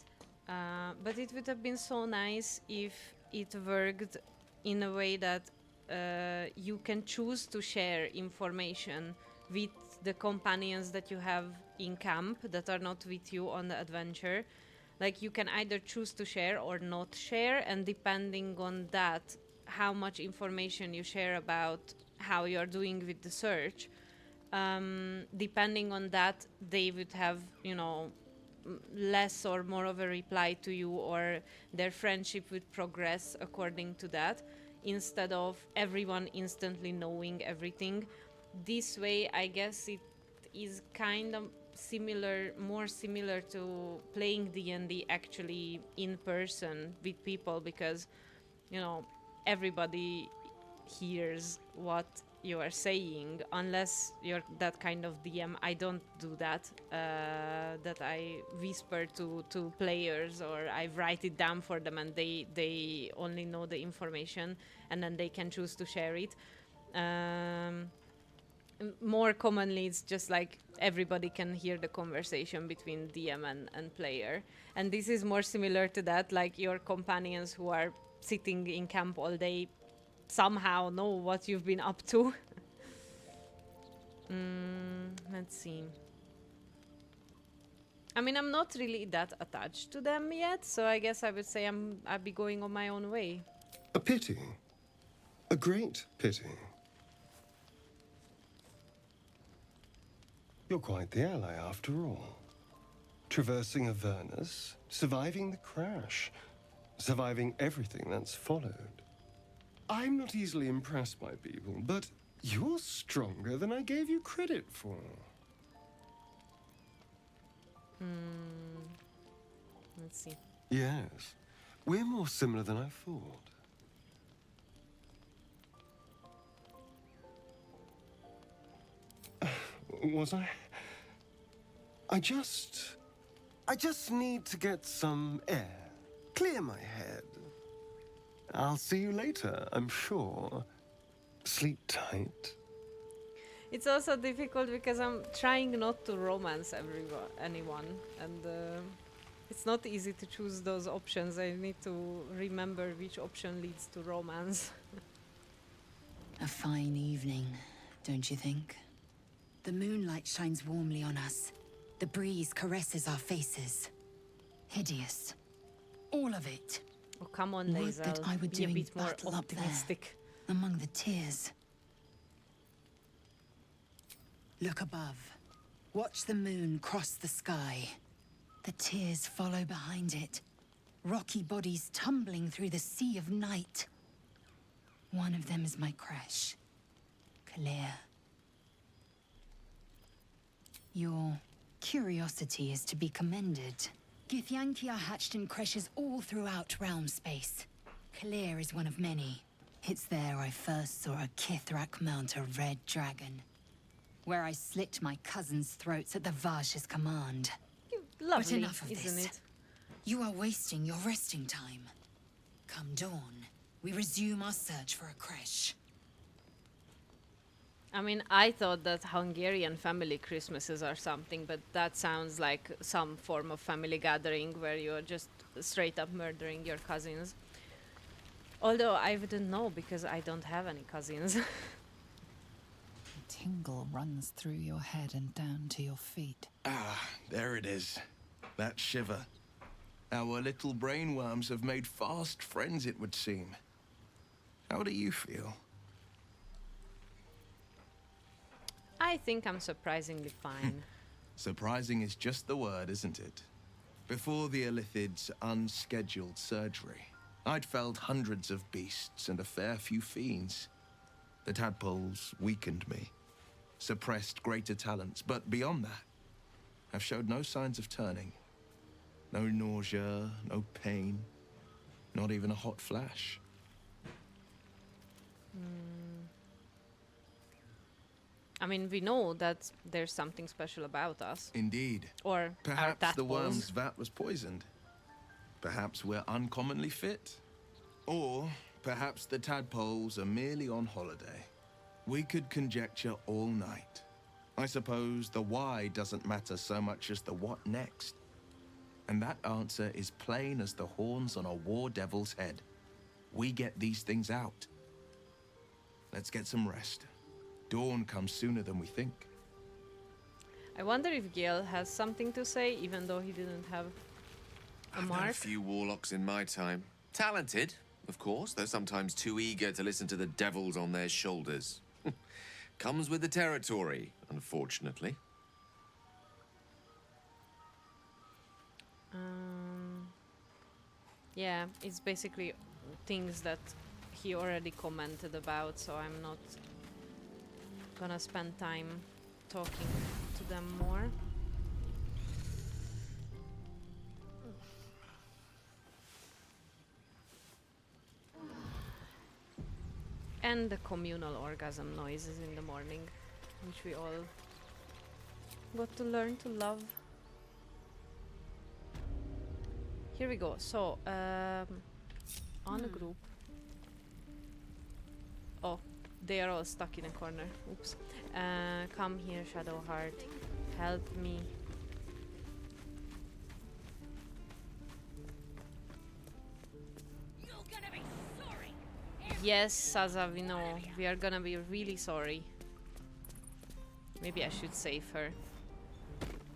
But it would have been so nice if it worked in a way that you can choose to share information with the companions that you have in camp that are not with you on the adventure. Like, you can either choose to share or not share, and depending on that, how much information you share about how you're doing with the search, depending on that, they would have, you know, less or more of a reply to you, or their friendship would progress according to that, instead of everyone instantly knowing everything. This way, I guess it is kind of similar, more similar to playing D&D actually in person with people, because, you know, everybody hears what you are saying, unless you're that kind of DM. I don't do that, that I whisper to players, or I write it down for them and they only know the information and then they can choose to share it. More commonly, it's just like everybody can hear the conversation between DM and player. And this is more similar to that, like your companions who are sitting in camp all day somehow know what you've been up to. Let's see. I mean, I'm not really that attached to them yet, so I guess I would say I'll be going on my own way. A pity. A great pity. You're quite the ally after all. Traversing Avernus, surviving the crash, surviving everything that's followed. I'm not easily impressed by people, but you're stronger than I gave you credit for. Let's see. Yes, we're more similar than I thought. Was I? I just need to get some air, clear my head. I'll see you later, I'm sure. Sleep tight. It's also difficult because I'm trying not to romance anyone, and it's not easy to choose those options. I need to remember which option leads to romance. A fine evening, don't you think? The moonlight shines warmly on us. The breeze caresses our faces. Hideous. All of it. Oh, come on, Would Lae'zel. that I were Be a doing bit more battle up there, optimistic. among the tears. Look above. Watch the moon cross the sky. The tears follow behind it. Rocky bodies tumbling through the sea of night. One of them is my crash. Clear. Your curiosity is to be commended. Githyanki are hatched in creches all throughout realm space. Clear is one of many. It's there I first saw a Kithrak mount a red dragon. Where I slit my cousins' throats at the Vaj's command. Lovely, But enough of isn't this. it? You are wasting your resting time. Come dawn, we resume our search for a creche. I mean, I thought that Hungarian family Christmases are something, but that sounds like some form of family gathering where you're just straight up murdering your cousins. Although I wouldn't know because I don't have any cousins. A tingle runs through your head and down to your feet. Ah, there it is. That shiver. Our little brainworms have made fast friends, it would seem. How do you feel? I think I'm surprisingly fine. Surprising is just the word, isn't it? Before the Illithid's unscheduled surgery, I'd felled hundreds of beasts and a fair few fiends. The tadpoles weakened me, suppressed greater talents, but beyond that, I've showed no signs of turning. No nausea, no pain, not even a hot flash. I mean, we know that there's something special about us. Indeed. Or perhaps our the worm's tadpoles. vat was poisoned. Perhaps we're uncommonly fit. Or perhaps the tadpoles are merely on holiday. We could conjecture all night. I suppose the why doesn't matter so much as the what next. And that answer is plain as the horns on a war devil's head. We get these things out. Let's get some rest. Dawn comes sooner than we think. I wonder if Gale has something to say, even though he didn't have a I've known a mark. few warlocks in my time. Talented, of course, though sometimes too eager to listen to the devils on their shoulders. Comes with the territory, unfortunately. Yeah, it's basically things that he already commented about, so I'm not gonna spend time talking to them more. And the communal orgasm noises in the morning, which we all got to learn to love. Here we go. So, on a group. Oh, they are all stuck in a corner. Oops. Come here, Shadowheart. Help me. Yes, Saza, we know. We are gonna be really sorry. Maybe I should save her.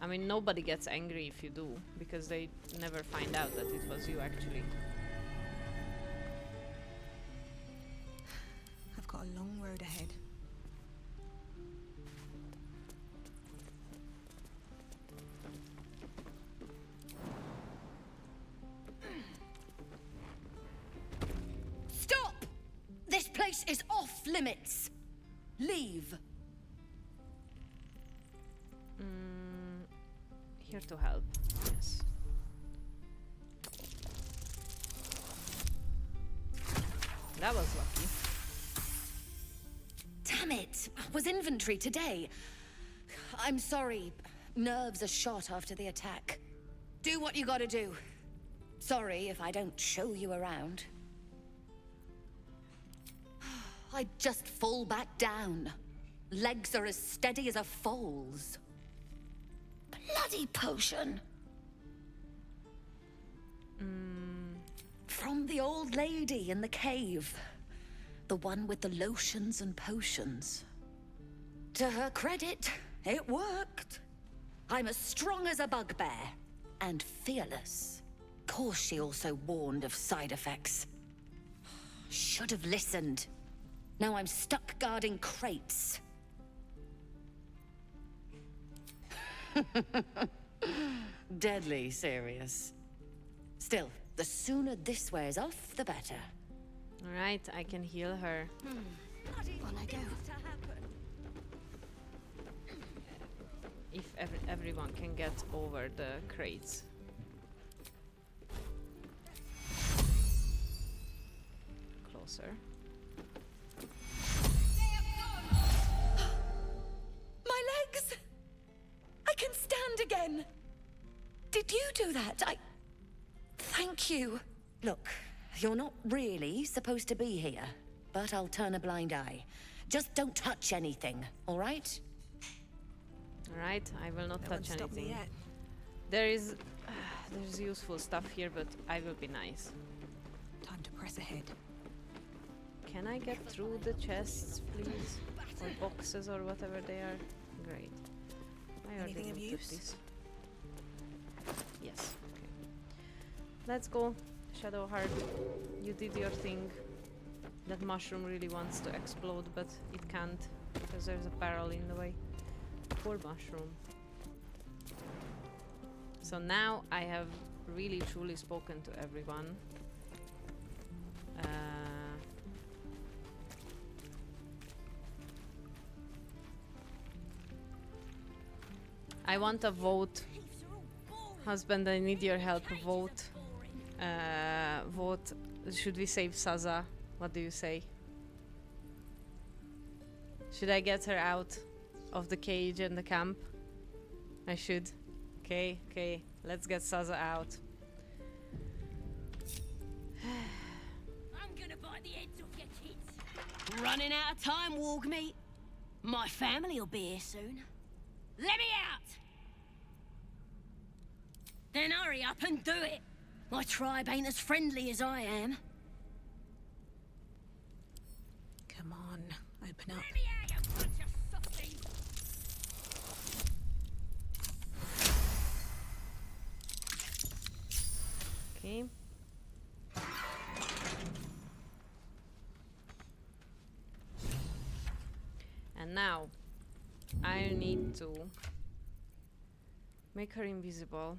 I mean, nobody gets angry if you do, because they never find out that it was you, actually. I've got a long road ahead. Stop! This place is off limits. Leave. Here to help. Yes. That was lucky. Damn it! Was inventory today? I'm sorry. Nerves are shot after the attack. Do what you gotta do. Sorry if I don't show you around. I'd just fall back down. Legs are as steady as a foal's. Bloody potion! From the old lady in the cave. The one with the lotions and potions. To her credit, it worked. I'm as strong as a bugbear. And fearless. Course she also warned of side effects. Should have listened. Now I'm stuck guarding crates. Deadly serious. Still, the sooner this wears off, the better. Alright, I can heal her. On I go. If everyone can get over the crates. Closer. My legs! I can stand again! Did you do that? Thank you. Look, you're not really supposed to be here, but I'll turn a blind eye. Just don't touch anything, all right? Alright, I will not That touch won't stop me anything. yet. There's useful stuff here, but I will be nice. Time to press ahead. Can I get through the chests, please? Or boxes or whatever they are? Great. I already Anything of looked at use? this. Yes. Okay. Let's go, Shadowheart. You did your thing. That mushroom really wants to explode, but it can't because there's a barrel in the way. Poor mushroom. So now I have really truly spoken to everyone. I want a vote. Husband, I need your help. Vote. Vote. Should we save Saza? What do you say? Should I get her out of the cage and the camp? I should. Okay, okay. Let's get Saza out. I'm gonna bite the heads off your kids. Running out of time, Wargmeat. My family will be here soon. Let me out! Then hurry up and do it. My tribe ain't as friendly as I am. Come on, open up. Let me out, you bunch of softies! Okay. And now I need to make her invisible,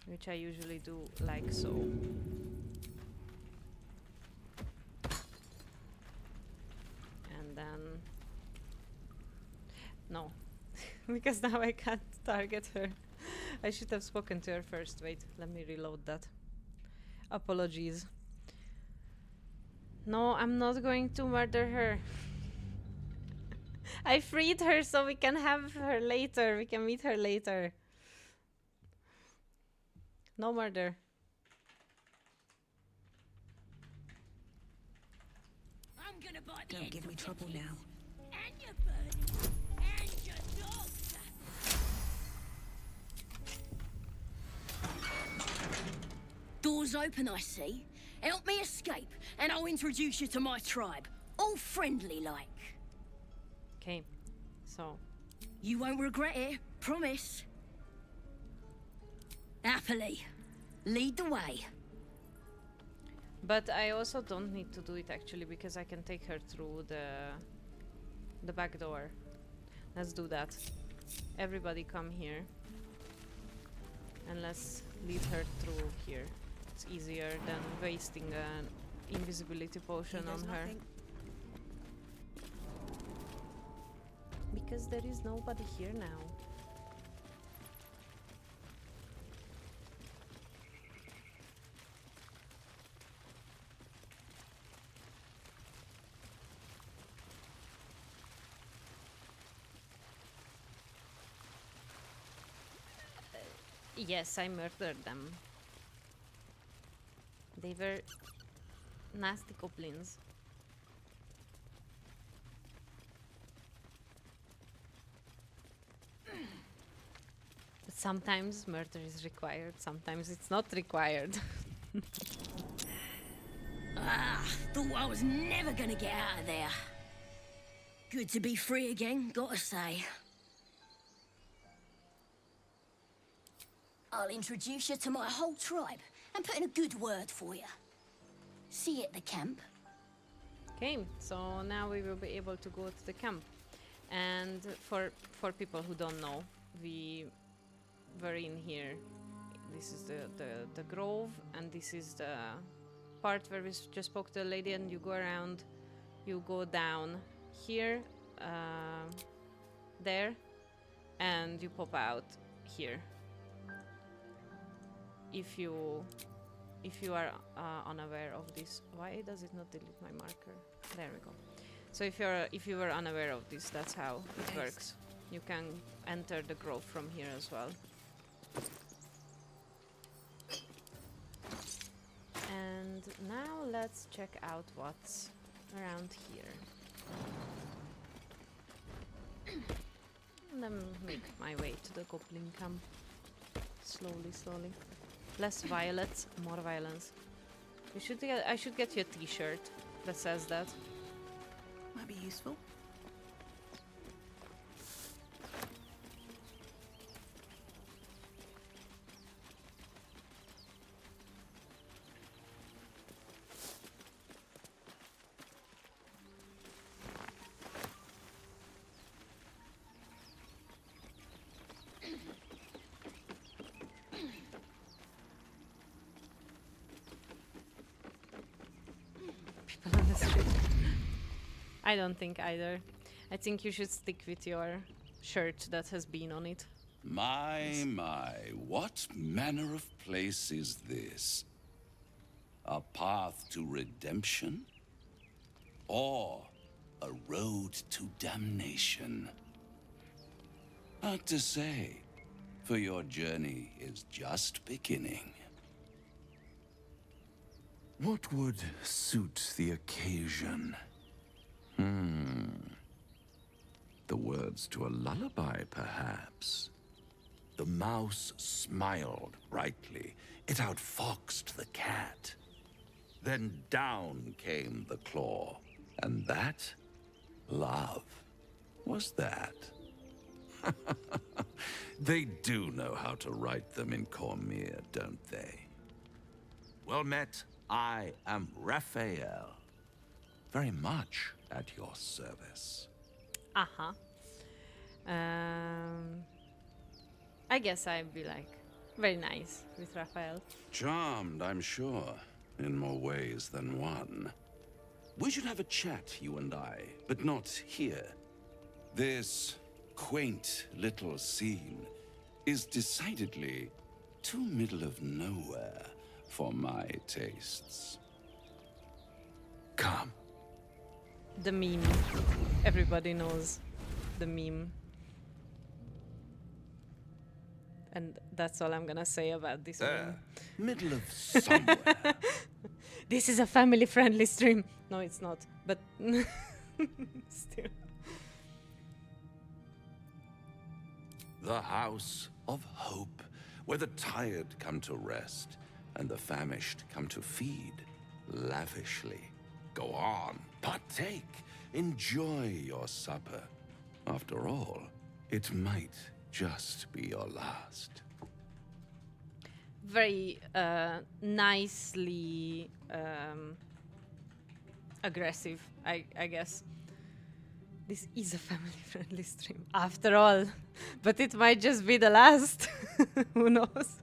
which I usually do like so. And then no, because now I can't target her. I should have spoken to her first. Wait, let me reload that. Apologies. No, I'm not going to murder her. I freed her so we can have her later. We can meet her later. No murder. I'm gonna bite the Don't heads give me off trouble your now. kids. And your birdies. And your dogs. Doors open, I see. Help me escape, and I'll introduce you to my tribe. All friendly like. Okay, so. You won't regret it, promise. Happily. Lead the way. But I also don't need to do it actually because I can take her through the back door. Let's do that. Everybody come here. And let's lead her through here. It's easier than wasting an invisibility potion on her. Because there is nobody here now. Yes, I murdered them. They were nasty goblins. But sometimes murder is required, sometimes it's not required. Ah, thought I was never gonna get out of there. Good to be free again, gotta say. I'll introduce you to my whole tribe and put in a good word for you. See you at the camp. Okay, so now we will be able to go to the camp. And for people who don't know, we were in here. This is the grove, and this is the part where we just spoke to the lady, and you go around, you go down here, there, and you pop out here. If you are unaware of this, why does it not delete my marker? There we go. So if you were unaware of this, that's how it works. You can enter the grove from here as well. And now let's check out what's around here. And then make my way to the goblin camp. Slowly, slowly. Less violence, more violence. I should get you a t-shirt that says that. Might be useful. People on the street. I don't think either. I think you should stick with your shirt that has been on it. My, what manner of place is this? A path to redemption? Or a road to damnation? Hard to say, for your journey is just beginning. What would suit the occasion? The words to a lullaby, perhaps. The mouse smiled brightly. It outfoxed the cat. Then down came the claw. And that, love, was that. They do know how to write them in Cormyr, don't they? Well met, I am Raphael. Very much at your service. Uh-huh. I guess I'd be like very nice with Raphael. Charmed, I'm sure, in more ways than one. We should have a chat, you and I, but not here. This quaint little scene is decidedly too middle of nowhere for my tastes. Come. The meme. Everybody knows the meme. And that's all I'm gonna say about this meme. Middle of somewhere. This is a family-friendly stream. No, it's not. But still. The House of Hope, where the tired come to rest and the famished come to feed lavishly. Go on, partake, enjoy your supper. After all, it might just be your last. Very nicely aggressive, I guess. This is a family-friendly stream, after all. But it might just be the last. Who knows?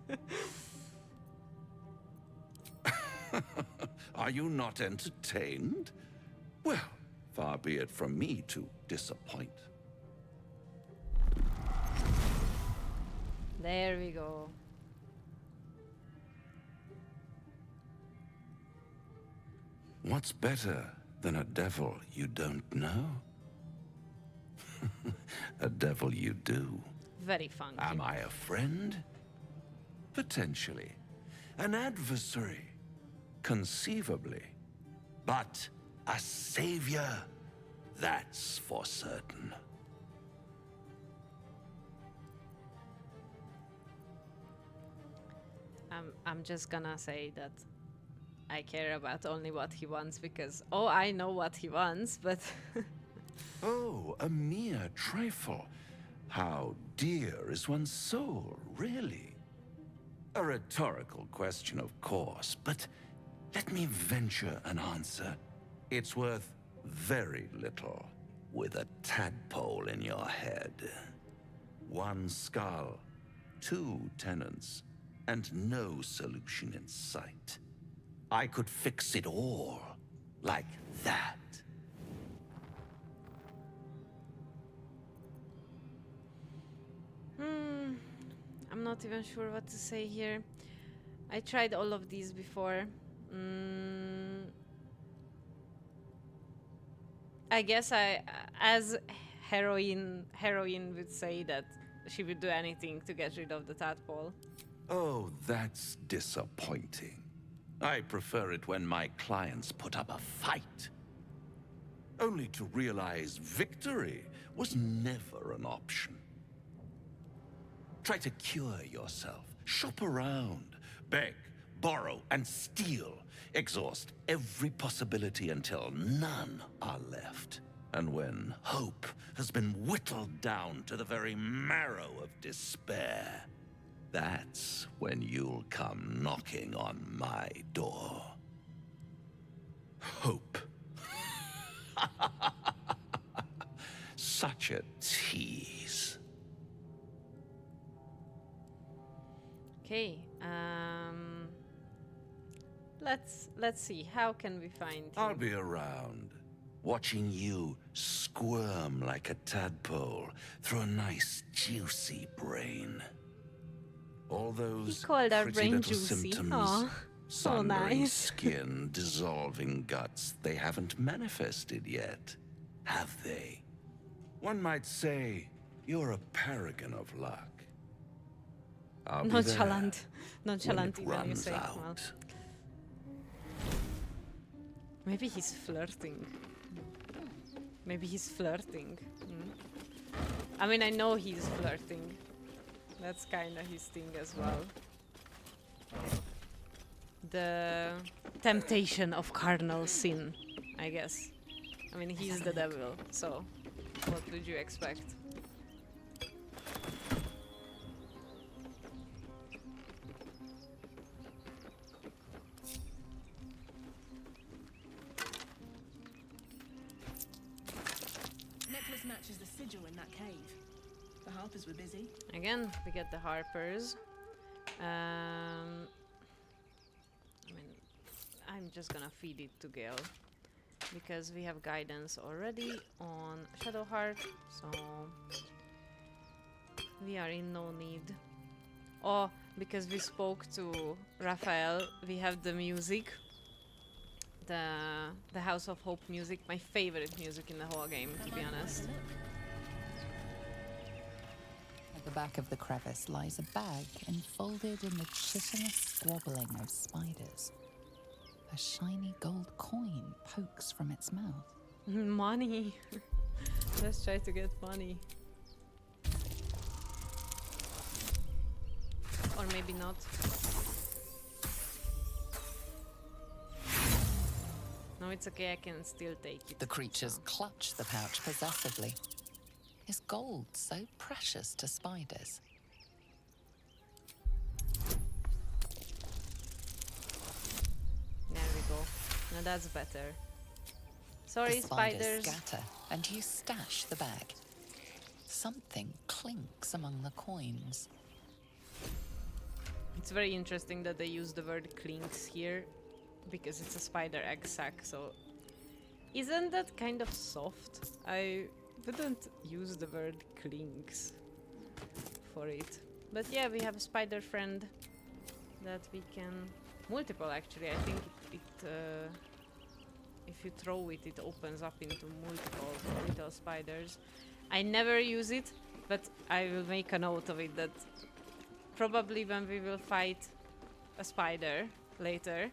Are you not entertained? Well, far be it from me to disappoint. There we go. What's better than a devil you don't know? A devil you do. Very funky. Am I a friend? Potentially. An adversary? Conceivably. But a savior? That's for certain. I'm just gonna say that I care about only what he wants because, oh, I know what he wants, but Oh, a mere trifle. How dear is one's soul, really? A rhetorical question, of course, but let me venture an answer. It's worth very little with a tadpole in your head. One skull, two tenants, and no solution in sight. I could fix it all, like that. I'm not even sure what to say here. I tried all of these before. I guess as heroine would say that she would do anything to get rid of the tadpole. Oh, that's disappointing. I prefer it when my clients put up a fight. Only to realize victory was never an option. Try to cure yourself, shop around, beg, borrow, and steal. Exhaust every possibility until none are left. And when hope has been whittled down to the very marrow of despair, that's when you'll come knocking on my door. Hope. Such a tease. Okay, let's see. How can we find him? I'll be around, watching you squirm like a tadpole through a nice, juicy brain. All those called our pretty brain little juicy. symptoms, Aw, so sundering nice. skin, dissolving guts, they haven't manifested yet, have they? One might say you're a paragon of luck. I'll be there Nonchalant when it even you runs say. Well, out. maybe he's flirting. Maybe he's flirting. I mean, I know he's flirting. That's kind of his thing as well. The temptation of carnal sin, I guess. I mean, he's the devil, so what would you expect? Necklace matches the sigil in that cave. The Harpers were busy. Again, we get the Harpers. I mean, I'm just gonna feed it to Gale because we have guidance already on Shadowheart, so we are in no need. Oh, because we spoke to Raphael, we have the music, the House of Hope music, my favorite music in the whole game, to be honest. At the back of the crevice lies a bag enfolded in the chitinous squabbling of spiders. A shiny gold coin pokes from its mouth. Money. Let's try to get money. Or maybe not. No, it's okay, I can still take it. The creatures clutch the pouch possessively. Is gold so precious to spiders? There we go. Now that's better. Sorry, the spiders spiders. scatter, and you stash the bag. Something clinks among the coins. It's very interesting that they use the word clinks here, because it's a spider egg sac, so... Isn't that kind of soft? I wouldn't use the word clinks for it. But yeah, we have a spider friend that we can... Multiple, actually. I think if you throw it, it opens up into multiple little spiders. I never use it, but I will make a note of it that probably when we will fight a spider later,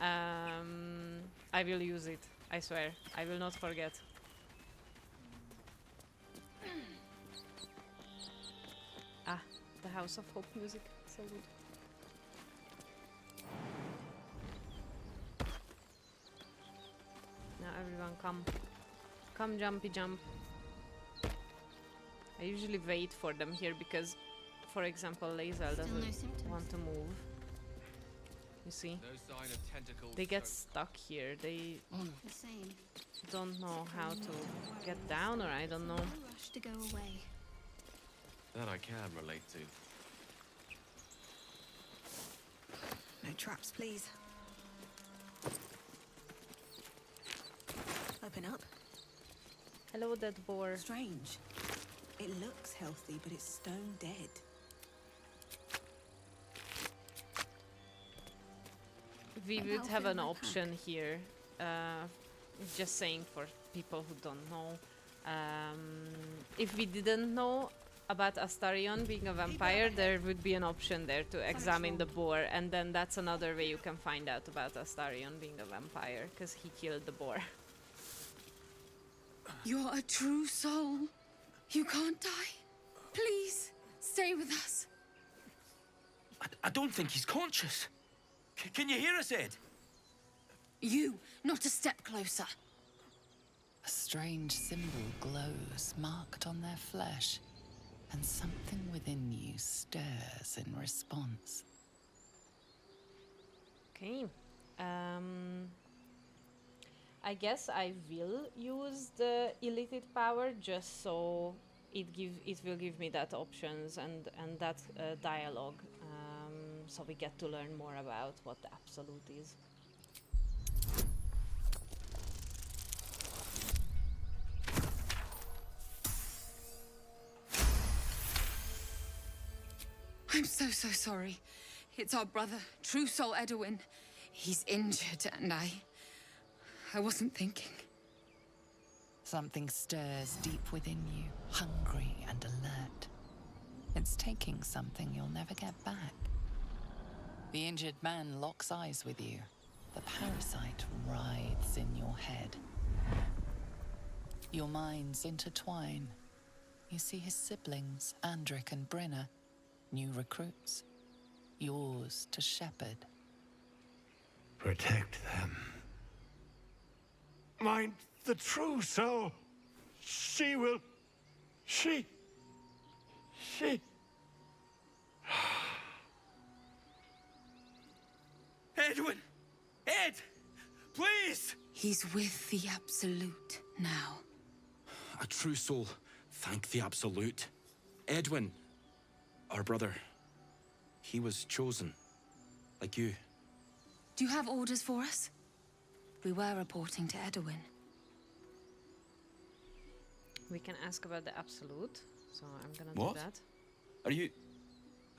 I will use it. I swear. I will not forget. Ah, the House of Hope music. So good. Now everyone come Come, jumpy jump. I usually wait for them here because, for example, Lae'zel doesn't want to move. You see? No sign of tentacles. They get stuck here. They The same. don't know how to get down, or I don't know. No rush to go away. That I can relate to. No traps, please. Open up. Hello, dead boar. Strange. It looks healthy, but it's stone dead. We would have an option here, just saying for people who don't know. If we didn't know about Astarion being a vampire, there would be an option there to examine the boar, and then that's another way you can find out about Astarion being a vampire, because he killed the boar. You're a true soul. You can't die. Please, stay with us. I don't think he's conscious. Can you hear us, Ed? You, not a step closer. A strange symbol glows, marked on their flesh, and something within you stirs in response. Okay. I guess I will use the elicited power just so it will give me that options and that dialogue, so we get to learn more about what the absolute is. I'm so sorry. It's our brother, True Soul Edwin. He's injured and I wasn't thinking. Something stirs deep within you, hungry and alert. It's taking something you'll never get back. The injured man locks eyes with you. The parasite writhes in your head. Your minds intertwine. You see his siblings, Andric and Brenna, new recruits. Yours to shepherd. Protect them. Mind the true soul. She will... She... Edwin! Ed! Please! He's with the Absolute now. A true soul. Thank the Absolute. Edwin, our brother, he was chosen. Like you. Do you have orders for us? We were reporting to Edwin. We can ask about the absolute, so I'm gonna What? do that.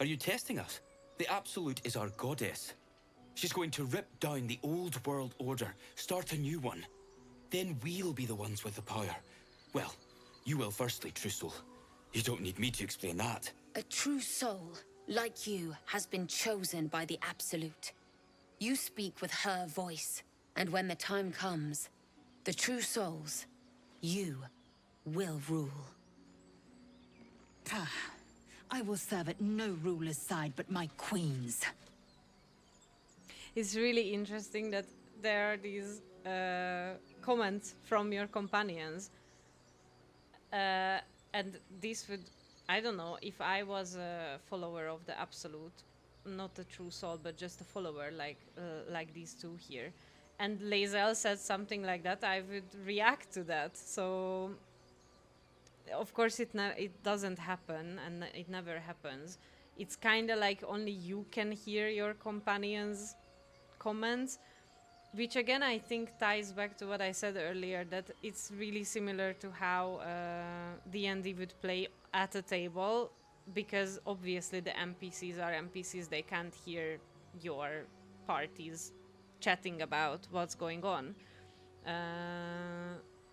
Are you testing us? The Absolute is our goddess. She's going to rip down the old world order, start a new one. Then we'll be the ones with the power. Well, you will firstly, True Soul. You don't need me to explain that. A true soul, like you, has been chosen by the Absolute. You speak with her voice, and when the time comes, the true souls, you will rule. I will serve at no ruler's side but my queen's. It's really interesting that there are these comments from your companions. And this would, I don't know, if I was a follower of the Absolute, not a true soul, but just a follower like these two here, and Lae'zel said something like that, I would react to that. So, of course, it doesn't happen, and it never happens. It's kind of like only you can hear your companions' comments, which again I think ties back to what I said earlier, that it's really similar to how D&D would play at a table, because obviously the NPCs are NPCs, they can't hear your parties chatting about what's going on.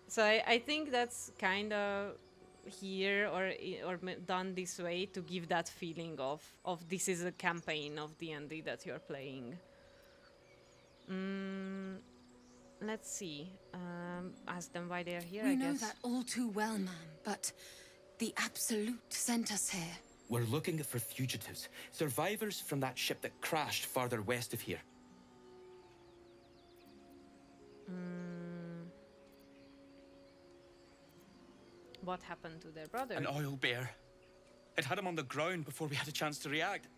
So I think that's kind of here or done this way to give that feeling of this is a campaign of D&D that you're playing. Let's see. Ask them why they're here, I guess. We know that all too well, ma'am, but the Absolute sent us here. We're looking for fugitives, survivors from that ship that crashed farther west of here. What happened to their brother? An oil bear. It had him on the ground before we had a chance to react.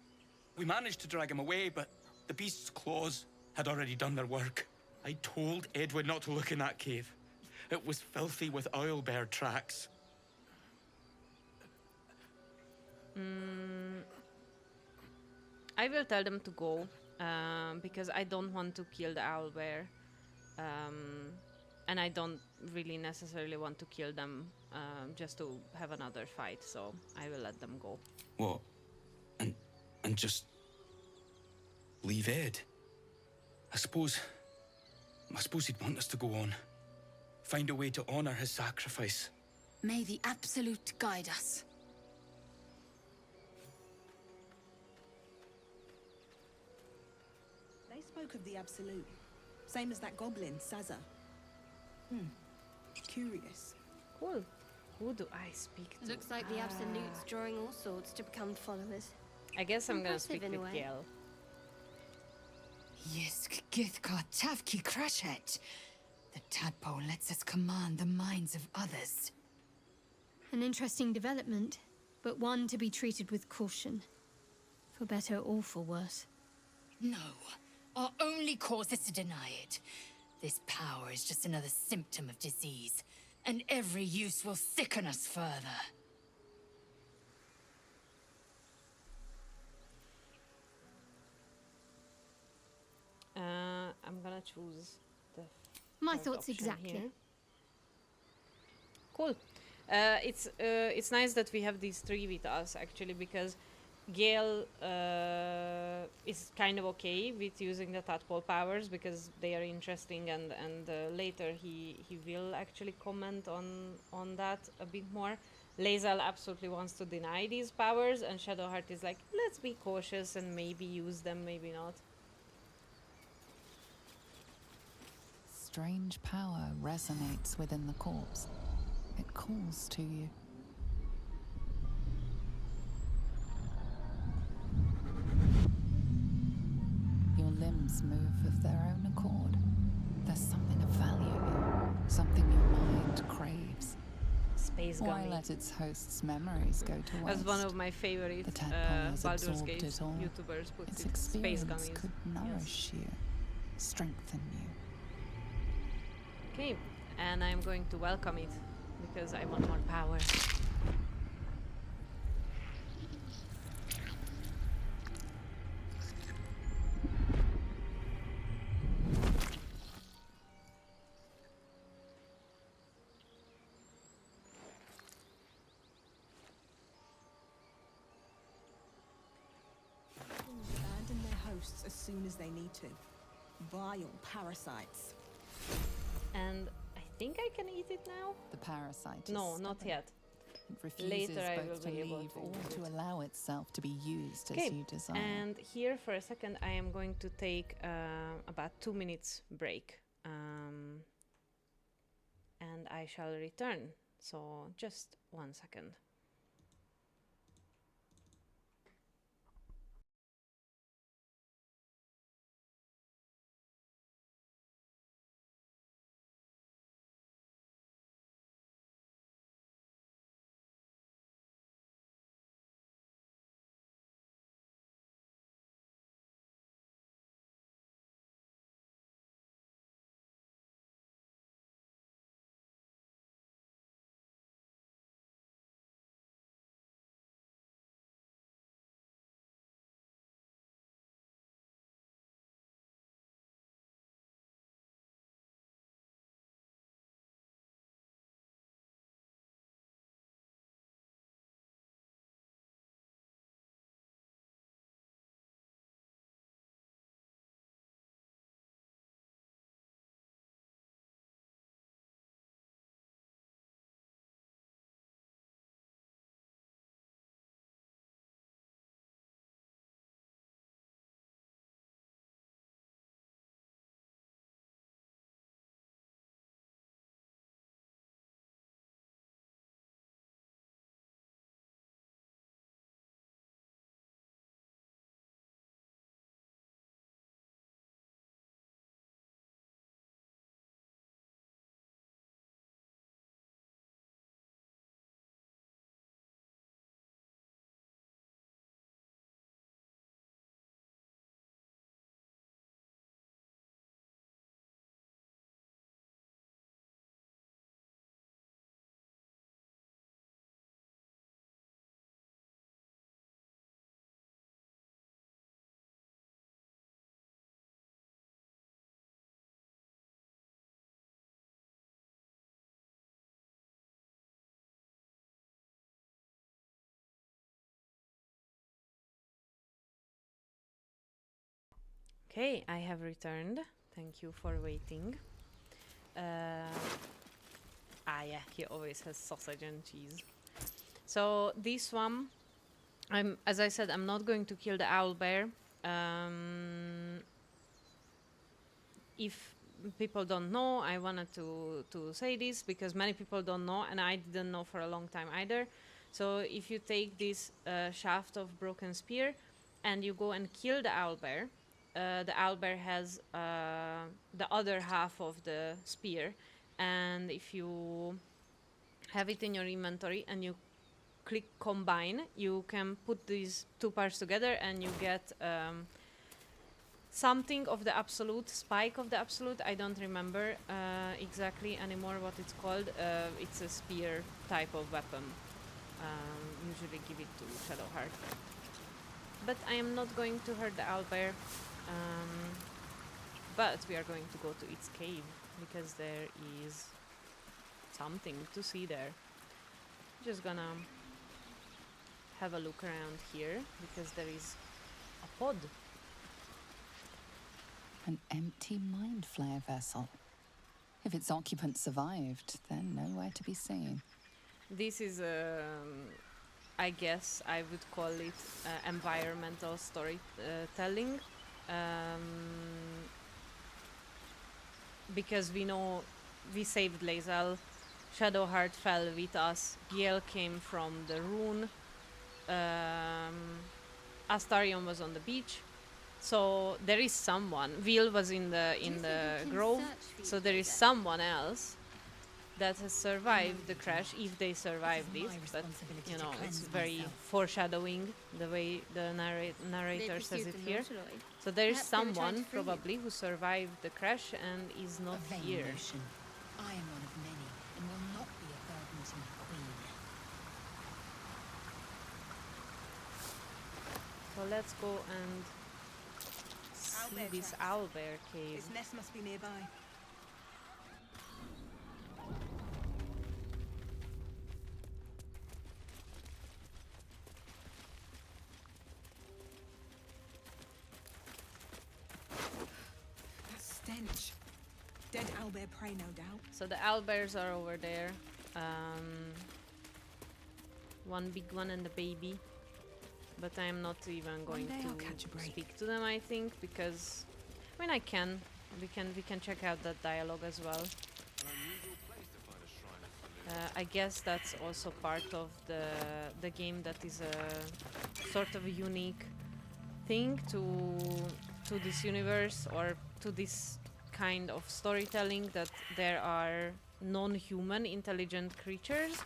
We managed to drag him away, but the beast's claws had already done their work. I told Edward not to look in that cave. It was filthy with oil bear tracks. I will tell them to go, because I don't want to kill the owlbear. And I don't really necessarily want to kill them just to have another fight, so I will let them go. What? And just leave Ed? I suppose he'd want us to go on. Find a way to honor his sacrifice. May the Absolute guide us. They spoke of the Absolute. Same as that goblin, Saza. Curious. Cool. Who do I speak to? Looks like the Absolute's drawing all sorts to become followers. I guess I'm gonna speak Impressive in with a way. Gale. Yisk Githka Tavki Krashet. The tadpole lets us command the minds of others. An interesting development, but one to be treated with caution. For better or for worse. No, our only course is to deny it. This power is just another symptom of disease, and every use will sicken us further. I'm gonna choose the My third thoughts option exactly. here. Cool. It's nice that we have these three with us actually, because Gale is kind of okay with using the tadpole powers because they are interesting, and later he will actually comment on that a bit more. Lae'zel absolutely wants to deny these powers, and Shadowheart is like, let's be cautious and maybe use them, maybe not. Strange power resonates within the corpse. It calls to you. Your limbs move of their own accord. There's something of value here, something your mind craves. Space Why gummy. let its host's memories go to waste? That's one of my favorite The tadpole has Baldur's absorbed Gate it all. YouTubers put Its it. Space experience gummies. could nourish you, strengthen you. Okay, and I'm going to welcome it because I want more power. Abandon their hosts as soon as they need to. Vile parasites. And I think I can eat it now? The parasite is No, not stubborn. yet. It refuses Later I will both to be able leave to or eat to it. allow itself to be used Okay, as you desire. and here for a second I am going to take about 2 minutes break. And I shall return. So just 1 second. Okay, I have returned. Thank you for waiting. Yeah, he always has sausage and cheese. So this one, as I said, I'm not going to kill the owlbear. If people don't know, I wanted to say this because many people don't know, and I didn't know for a long time either. So if you take this shaft of broken spear and you go and kill the owlbear has the other half of the spear, and if you have it in your inventory and you click combine, you can put these two parts together and you get something of the absolute, spike of the absolute. I don't remember exactly anymore what it's called. It's a spear type of weapon. Usually give it to Shadowheart. But I am not going to hurt the owlbear. But we are going to go to its cave because there is something to see there. Just gonna have a look around here because there is a pod. An empty mind flare vessel. If its occupant survived, then nowhere to be seen. This is, I guess I would call it environmental storytelling. Because we know we saved Lae'zel, Shadowheart fell with us, Giel came from the rune, Astarion was on the beach. So there is someone. Vil was in the grove, so there is someone else that has survived the crash, if they survived it. But you know, it's very foreshadowing the way the narrator says it here. So there is someone probably who survived the crash and is not here. I am one of many, and will not be a burden to my queen. So let's go and see this owlbear cave. Its nest must be nearby. That stench. Dead owlbear prey, no doubt. So the owlbears are over there. One big one and the baby. But I'm not even going to speak to them, I think, because I mean I can. We can check out that dialogue as well. I guess that's also part of the game, that is a sort of a unique thing to this universe or to this kind of storytelling, that there are non-human intelligent creatures.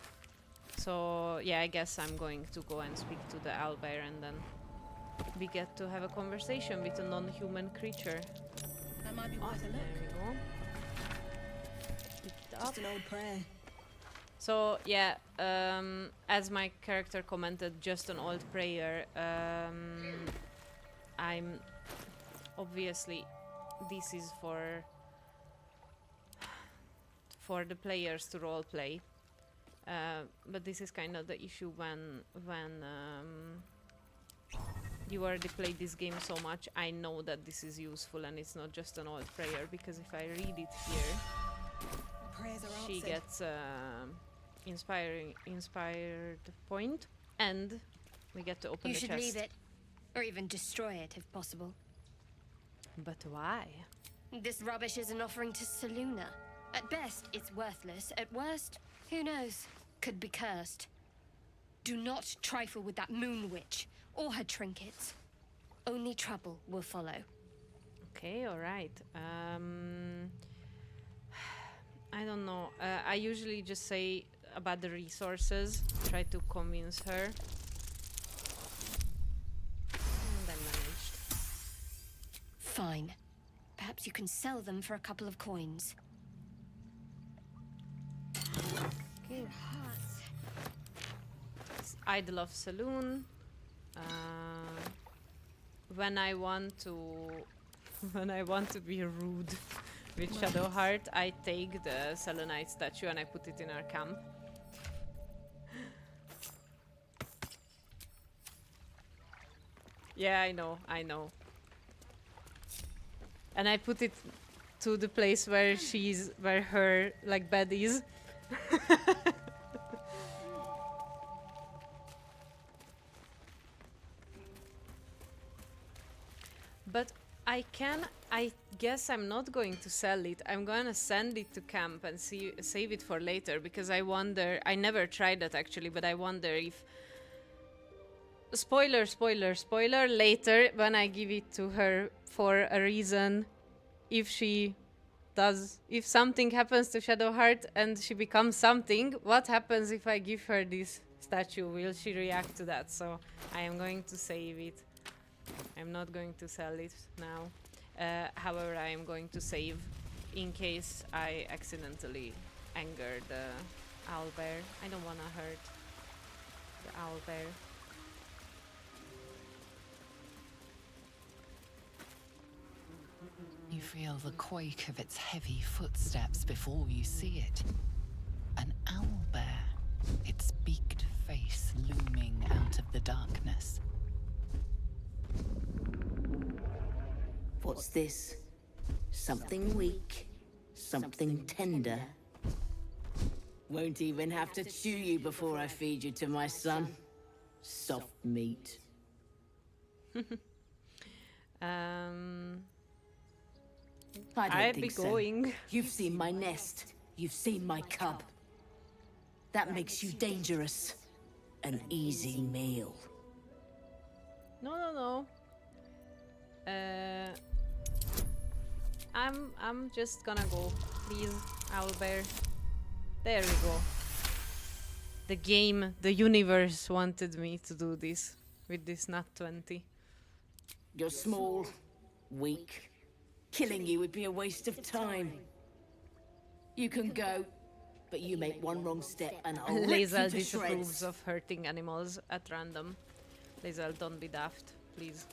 So yeah, I guess I'm going to go and speak to the owlbear, and then we get to have a conversation with a non-human creature. That might be worth a look. There we go. Pick it up. Just an old prayer. So yeah, as my character commented, just an old prayer. I'm obviously, this is for the players to roleplay. But this is kind of the issue when you already played this game so much. I know that this is useful and it's not just an old prayer, because if I read it here, she gets inspired point, and we get to open You the should chest. leave it, or even destroy it if possible. But why? This rubbish is an offering to Selûne. At best, it's worthless. At worst, who knows? Could be cursed. Do not trifle with that moon witch or her trinkets. Only trouble will follow. Okay, all right. I don't know. I usually just say about the resources, try to convince her. And I managed. Fine. Perhaps you can sell them for a couple of coins. Okay. Idol of Selûne. When I want to be rude with Shadowheart, I take the Selenite statue and I put it in our camp. Yeah, I know. and I put it to the place where her like bed is. But I guess I'm not going to sell it. I'm gonna send it to camp and save it for later, because I wonder, I never tried that actually, but I wonder if, spoiler, later when I give it to her for a reason, if something happens to Shadowheart and she becomes something, what happens if I give her this statue? Will she react to that? So I am going to save it. I'm not going to sell it now. However, I am going to save in case I accidentally anger the owlbear. I don't want to hurt the owlbear. You feel the quake of its heavy footsteps before you see it. An owlbear, its beaked face looming out of the darkness. What's this? Something weak, something tender. Won't even have to chew you before I feed you to my son. Soft meat. I'd be going. You've seen my nest. You've seen my cub. That makes you dangerous. An easy meal. No. I'm just gonna go. Please, owlbear. There we go. The game, the universe wanted me to do this with this nat 20. You're small, weak. Killing you would be a waste of time. You can go, but you make one wrong step and I'll rip you Lae'zel to disapproves shreds. of hurting animals at random. Lae'zel, don't be daft, please.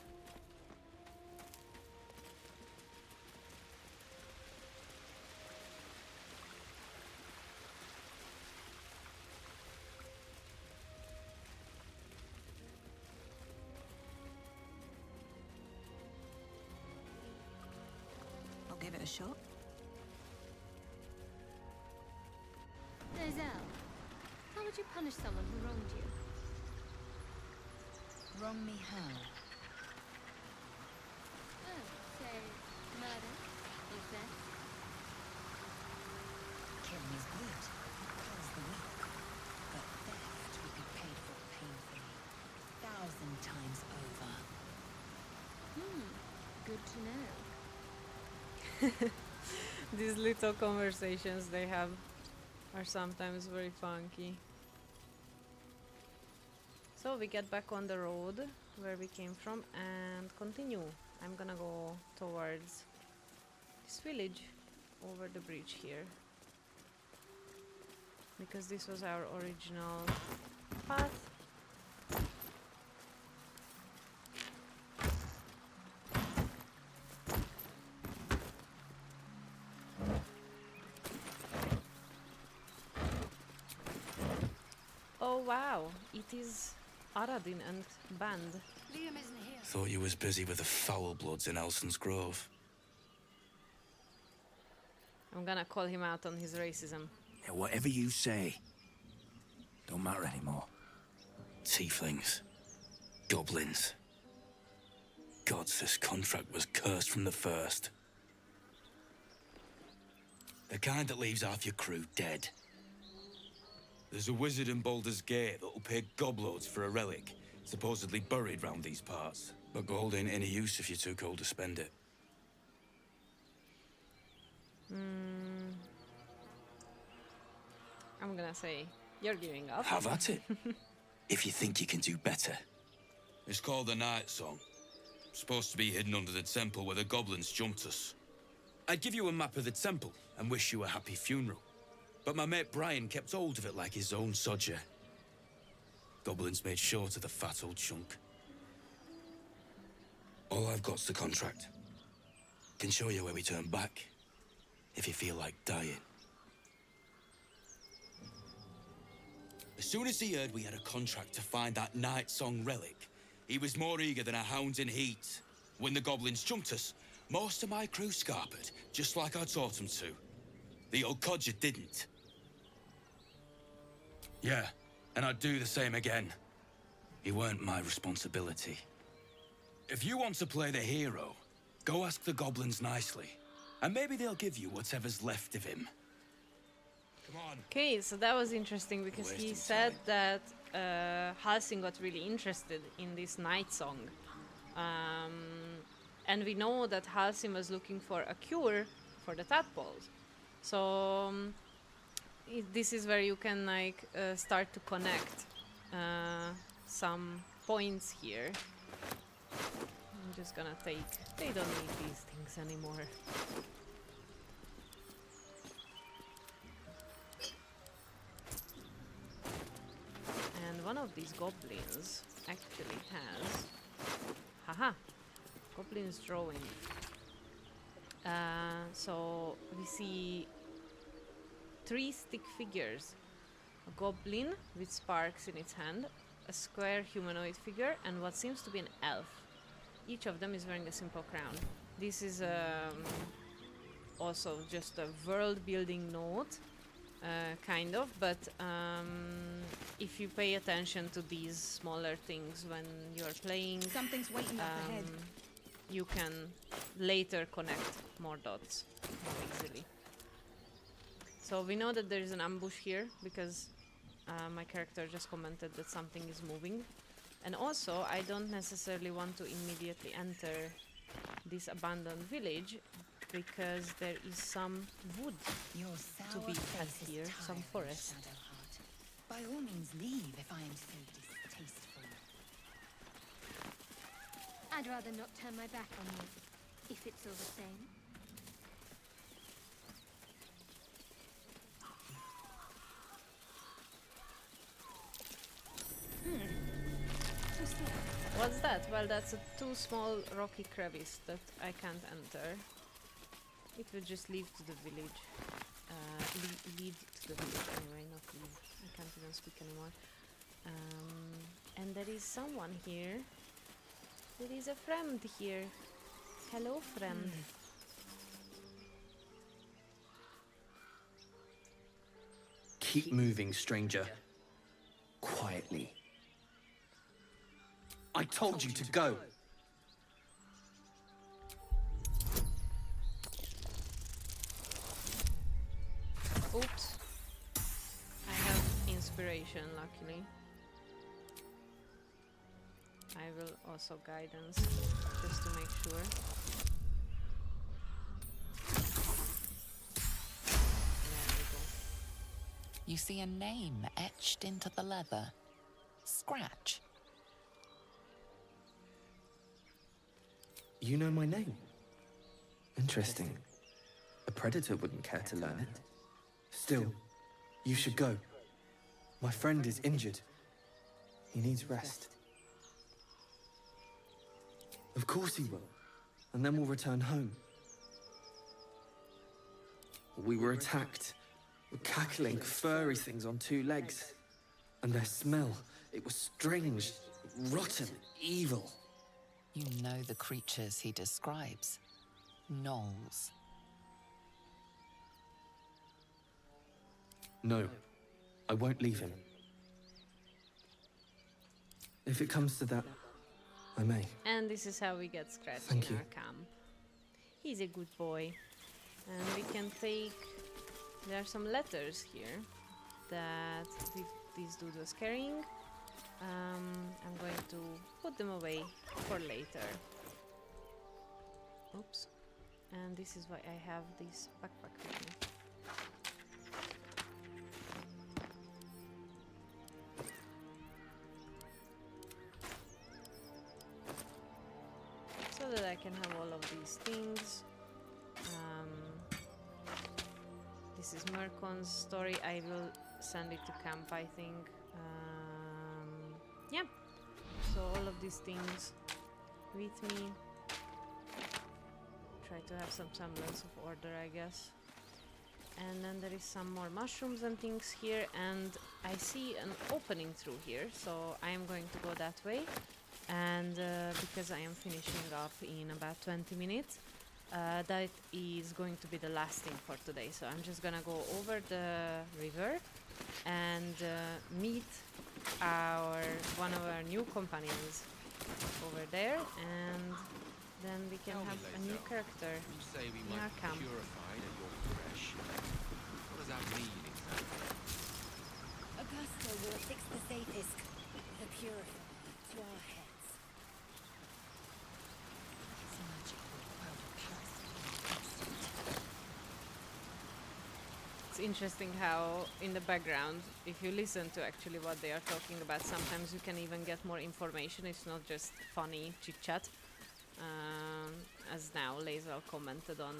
I'll give it a shot. Lae'zel, how would you punish someone who wronged you? Wrong me how? Oh, say, murder, or theft? Killing is good. Kills the weak. But theft would be paid for painfully. 1,000 times over. Good to know. These little conversations they have are sometimes very funky. So we get back on the road where we came from and continue. I'm gonna go towards this village over the bridge here, because this was our original path. Oh wow, it is Aradin and band. Liam isn't here. Thought you was busy with the foul bloods in Elson's Grove. I'm gonna call him out on his racism. Yeah, whatever you say. Don't matter anymore. Tieflings. Goblins. Gods, this contract was cursed from the first. The kind that leaves half your crew dead. There's a wizard in Baldur's Gate that'll pay gobloads for a relic, supposedly buried round these parts. But gold ain't any use if you're too cold to spend it. I'm gonna say, you're giving up. Have at it. If you think you can do better. It's called the Night Song. Supposed to be hidden under the temple where the goblins jumped us. I'd give you a map of the temple and wish you a happy funeral. But my mate Brian kept hold of it like his own sodger. Goblins made short of the fat old chunk. All I've got's the contract. Can show you where we turn back, if you feel like dying. As soon as he heard we had a contract to find that Night Song relic, he was more eager than a hound in heat. When the goblins jumped us, Most of my crew scarpered, just like I taught them to. The old codger didn't. Yeah, and I'd do the same again. It weren't my responsibility. If you want to play the hero, go ask the goblins nicely. And maybe they'll give you whatever's left of him. Come on. Okay, so that was interesting because he said that Halsing got really interested in this night song. And we know that Halsing was looking for a cure for the tadpoles. So this is where you can like start to connect some points here. I'm just gonna take... They don't need these things anymore. And one of these goblins actually has... Haha! Goblin's drawing. So we see 3 stick figures. A goblin with sparks in its hand, a square humanoid figure, and what seems to be an elf. Each of them is wearing a simple crown. This is also just a world-building note, kind of, but if you pay attention to these smaller things when you're playing, something's waiting up ahead. You can later connect more dots more easily. So we know that there is an ambush here because my character just commented that something is moving. And also, I don't necessarily want to immediately enter this abandoned village because there is some wood to be had here, some forest. By all means leave if I am so distasteful. I'd rather not turn my back on you, if it's all the same. What's that? Well, that's a too small rocky crevice that I can't enter. It will just lead to the village. Lead to the village anyway, not leave. I can't even speak anymore. And there is someone here. There is a friend here. Hello, friend. Keep moving, stranger. Quietly. I told you to go. Oops. I have inspiration, luckily. I will also guidance, just to make sure. There we go. You see a name etched into the leather. Scratch. You know my name? Interesting. A predator wouldn't care to learn it. Still, you should go. My friend is injured. He needs rest. Of course he will. And then we'll return home. We were attacked. With cackling, furry things on 2 legs. And their smell, it was strange, rotten, evil. You know the creatures he describes. Gnolls. No, I won't leave him. If it comes to that, I may. And this is how we get Scratch Thank in you. our camp. He's a good boy. And we can take... There are some letters here that this dude was carrying. I'm going to put them away for later. Oops. And this is why I have this backpack with me. So that I can have all of these things. This is Mercon's story. I will send it to camp, I think. Yeah. So all of these things with me. Try to have some semblance of order, I guess. And then there is some more mushrooms and things here, and I see an opening through here, so I am going to go that way. And because I am finishing up in about 20 minutes, that is going to be the last thing for today. So I'm just gonna go over the river and meet one of our new companions over there, and then we can have a new character in our camp. Purified at your fresh. What does that mean exactly? Augusta will fix the safest, the purifier, to our heads. It's a magical world of parasites. It's interesting how in the background, if you listen to actually what they are talking about, sometimes you can even get more information. It's not just funny chit-chat. As now Lae'zel commented on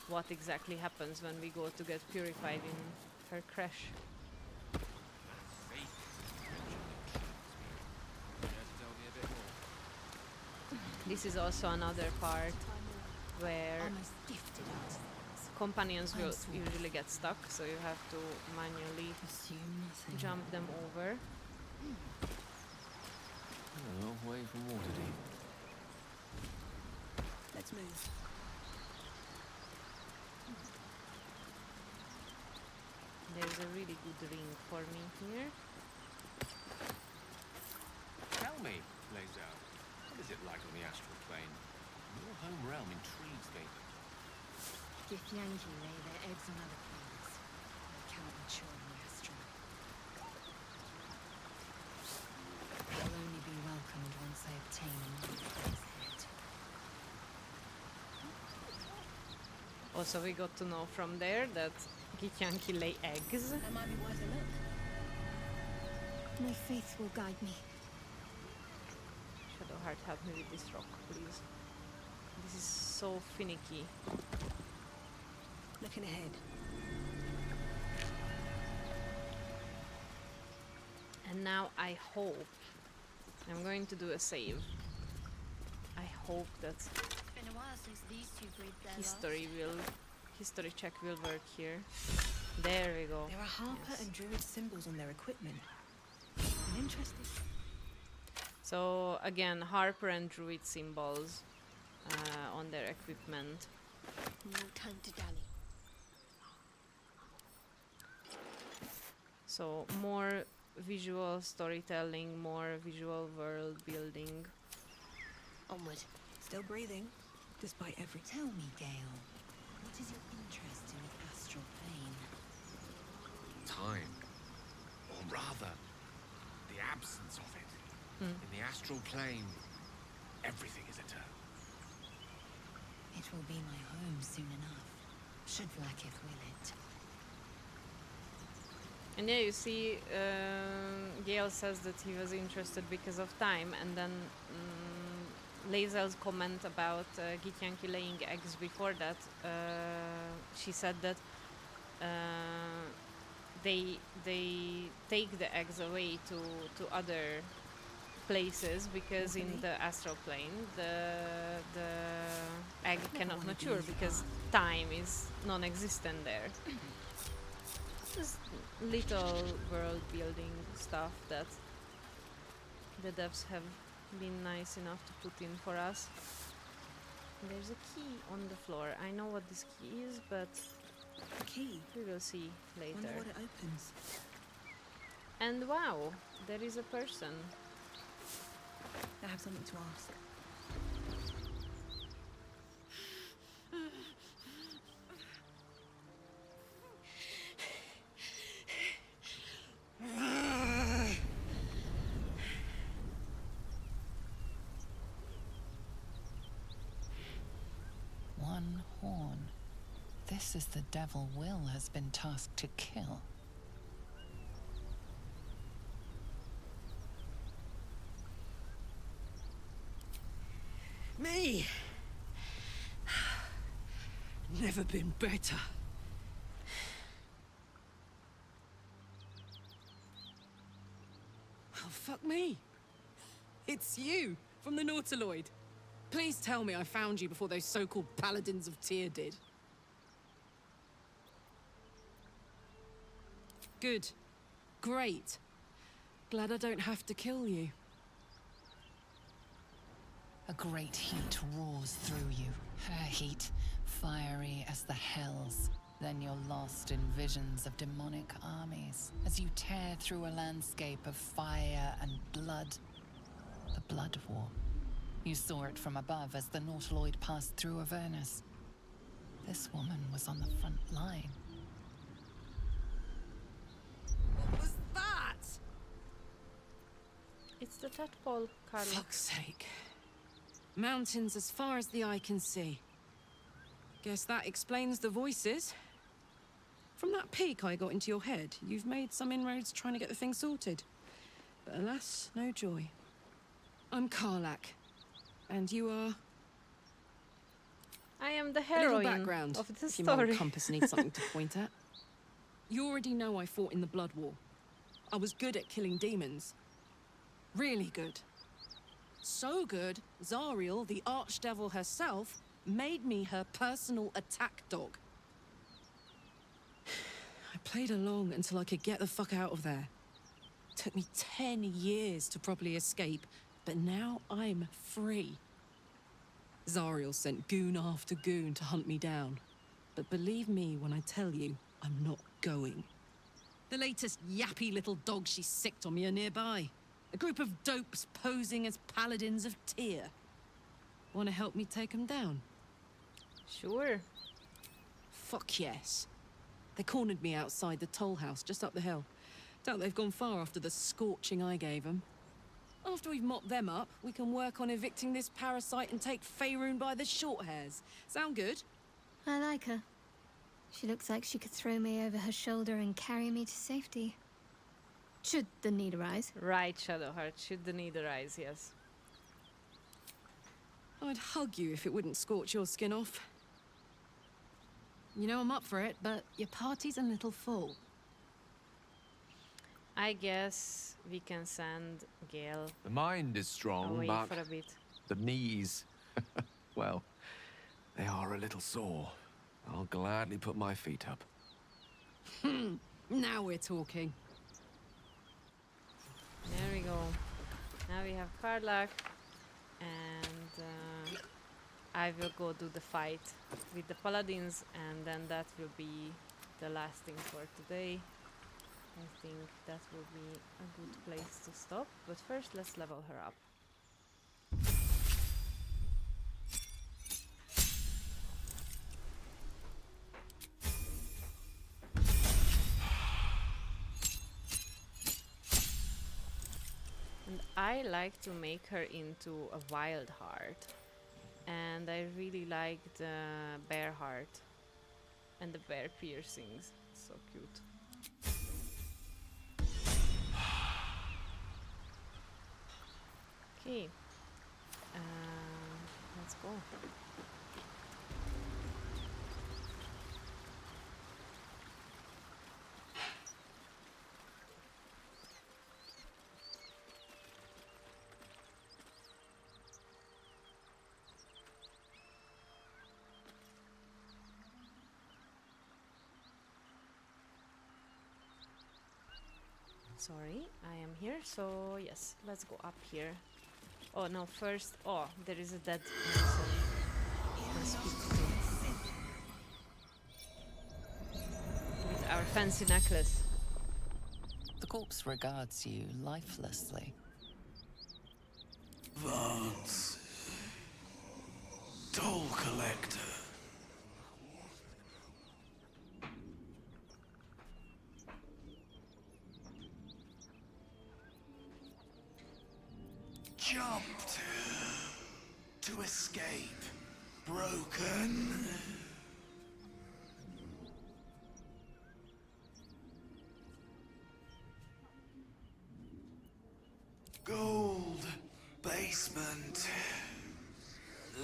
what exactly happens when we go to get purified in her crash. This is also another part where companions will usually get stuck, so you have to manually jump them over. Oh, away from Waterdeep. Let's move. There's a really good ring for me here. Tell me, Lae'zel, what is it like on the astral plane? Your home realm intrigues me. Githyanki lay their eggs on other planes. They cannot mature in the astral. They'll only be welcomed once I obtain a new place head. Also, we got to know from there that Githyanki lay eggs. That might be worth a look. My faith will guide me. Shadowheart, help me with this rock, please. This is so finicky. Looking ahead. And now I hope I'm going to do a save. I hope that It's been a while since these two breathed their history check will work here. There we go. There are Harper Yes. and Druid symbols on their equipment. I'm interested. So again, Harper and Druid symbols on their equipment. No time to dally. So more visual storytelling, more visual world building. Onward. Still breathing, despite every... Tell me, Gale, what is your interest in the astral plane? Time. Or rather, the absence of it. In the astral plane, everything is eternal. It will be my home soon enough, should Vlaakith will it. And yeah, you see, Gale says that he was interested because of time, and then Lae'zel's comment about Githyanki laying eggs before that, she said that they take the eggs away to other places because in the astral plane the egg cannot mature because time is non-existent there. Just little world building stuff that the devs have been nice enough to put in for us. There's a key on the floor. I know what this key is, but A key? we will see later. Wonder what it opens. And wow, there is a person. I have something to ask. One horn. This is the devil Will has been tasked to kill. Me! Never been better. Oh, fuck me. It's you, from the Nautiloid. Please tell me I found you before those so-called Paladins of Tyr did. Good. Great. Glad I don't have to kill you. A great heat roars through you. Her heat, Fiery as the hells, then you're lost in visions of demonic armies as you tear through a landscape of fire and blood. The Blood War. You saw it from above as the Nautiloid passed through Avernus. This woman was on the front line. What was that? It's the tadpole, Carla. Fuck's sake. Mountains as far as the eye can see. Guess that explains the voices. From that peek I got into your head, you've made some inroads trying to get the thing sorted. But alas, no joy. I'm Karlak. And you are? I am the A little heroine background, of the if your moral story. compass needs something to point at. You already know I fought in the Blood War. I was good at killing demons. Really good. So good, Zariel, the archdevil herself, made me her personal attack dog. I played along until I could get the fuck out of there. Took me 10 years to properly escape, but now I'm free. Zariel sent goon after goon to hunt me down. But believe me when I tell you, I'm not going. The latest yappy little dogs she sicked on me are nearby. A group of dopes posing as paladins of Tyr. Want to help me take them down? Sure. Fuck yes. They cornered me outside the toll house just up the hill. Doubt they've gone far after the scorching I gave them. After we've mopped them up, we can work on evicting this parasite and take Faerun by the short hairs. Sound good? I like her. She looks like she could throw me over her shoulder and carry me to safety. Should the need arise. Right, Shadowheart. Should the need arise, yes. I'd hug you if it wouldn't scorch your skin off. You know I'm up for it, but your party's a little full. I guess we can send Gale The mind is strong, away but for a bit. the knees, well, they are a little sore. I'll gladly put my feet up. Now we're talking. There we go. Now we have Karlak, and I will go do the fight with the paladins, and then that will be the last thing for today. I think that will be a good place to stop, but first let's level her up. And I like to make her into a wild heart, and I really like the bear heart and the bear piercings. So cute. Okay, let's go. Sorry, I am here, so yes, let's go up here. Oh no, first, oh, there is a dead person. Let's speak to him. With our fancy necklace. The corpse regards you lifelessly. Vance. Toll collector. Jumped to escape. Broken. Gold basement.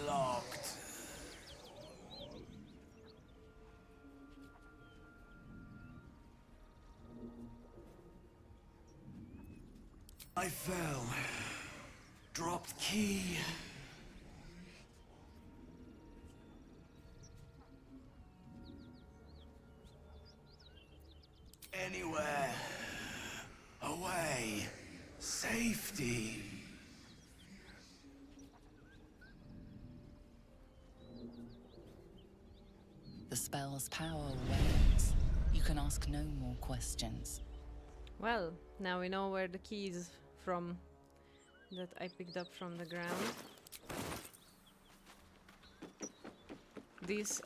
Locked. I fell. Dropped key. Anywhere. Away. Safety. Zariel's power wanes. You can ask no more questions. Well, now we know where the key is from that I picked up from the ground. This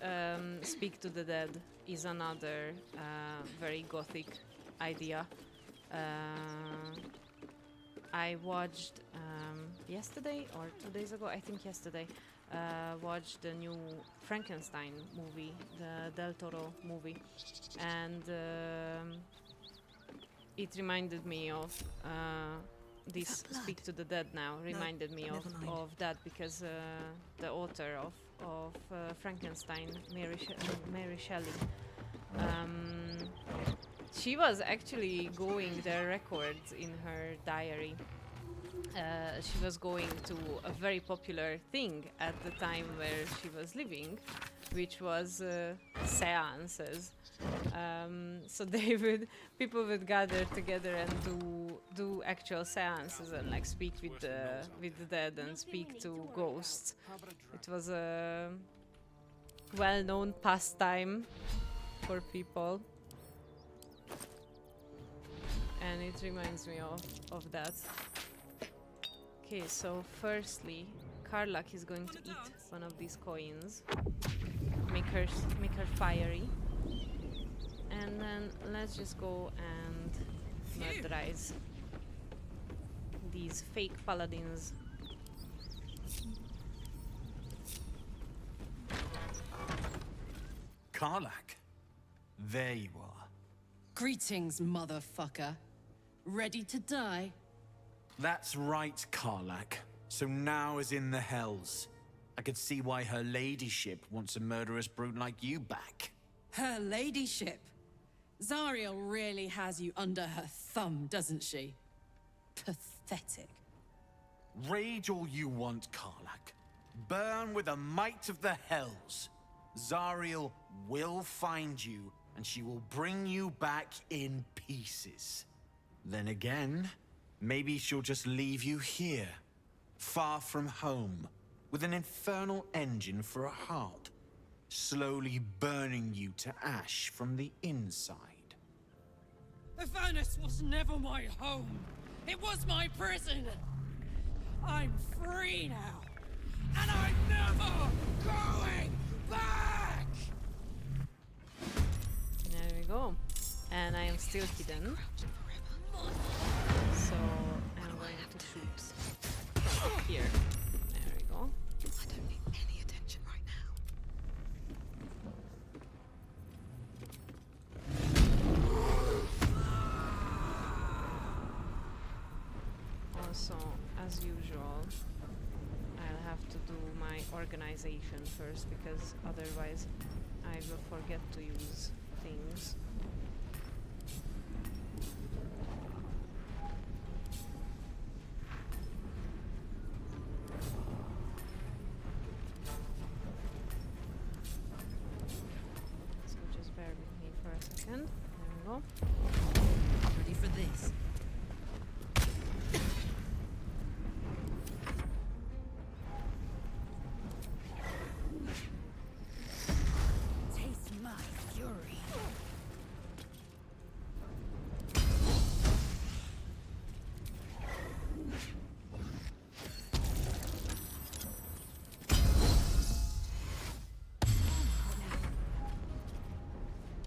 Speak to the Dead is another very gothic idea. I watched yesterday or 2 days ago, I think yesterday, watched the new Frankenstein movie, the Del Toro movie, and it reminded me of this Speak to the Dead now, reminded me of that, because the author of Frankenstein, Mary Shelley, she was actually going the records in her diary. She was going to a very popular thing at the time where she was living, which was seances. So people would gather together and do actual seances and like speak with the dead and speak to ghosts. It was a well-known pastime for people, and it reminds me of that. Okay, so firstly, Karlak is going to eat one of these coins, make her fiery, and then let's just go and murderize these fake paladins. Karlak, there you are. Greetings, motherfucker. Ready to die? That's right, Karlak. So now is in the hells. I could see why her ladyship wants a murderous brute like you back. Her ladyship? Zariel really has you under her thumb, doesn't she? Pathetic. Rage all you want, Karlak. Burn with the might of the hells. Zariel will find you, and she will bring you back in pieces. Then again, maybe she'll just leave you here, far from home, with an infernal engine for a heart, slowly burning you to ash from the inside. The furnace was never my home. It was my prison. I'm free now, and I'm never going back! There we go. And I am still hidden. So I'm going to shoot from up here. There we go. I don't need any attention right now. Also, as usual, I'll have to do my organization first, because otherwise I will forget to use things. So just bear with me for a second. There we go. Ready for this? Taste my fury.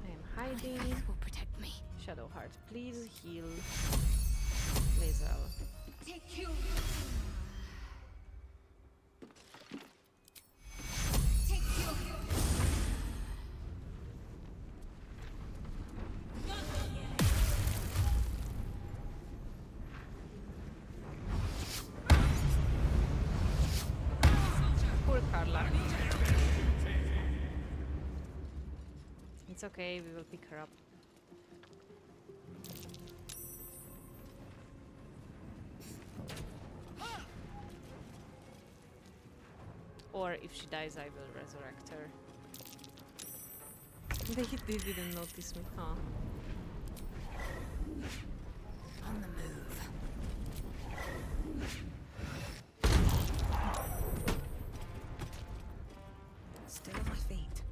I am hiding. This will protect me. Shadowheart, please heal Lae'zel. Take you. Take you. Poor Karlak. It's okay, we will pick her up. Or if she dies, I will resurrect her. They didn't notice me, huh? On the move. Still on my feet.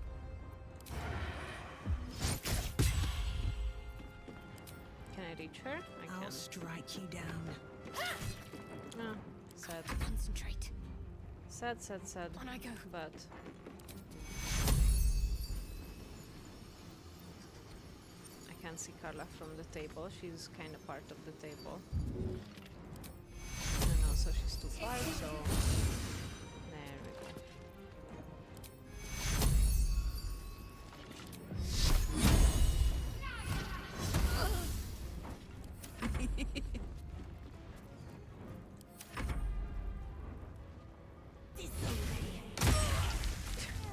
I reach her? I I'll can. strike you down. Ah, sad. Concentrate. Sad, sad, sad. On I go. But I can't see Carla from the table. She's kind of part of the table. And also she's too far, so there we go.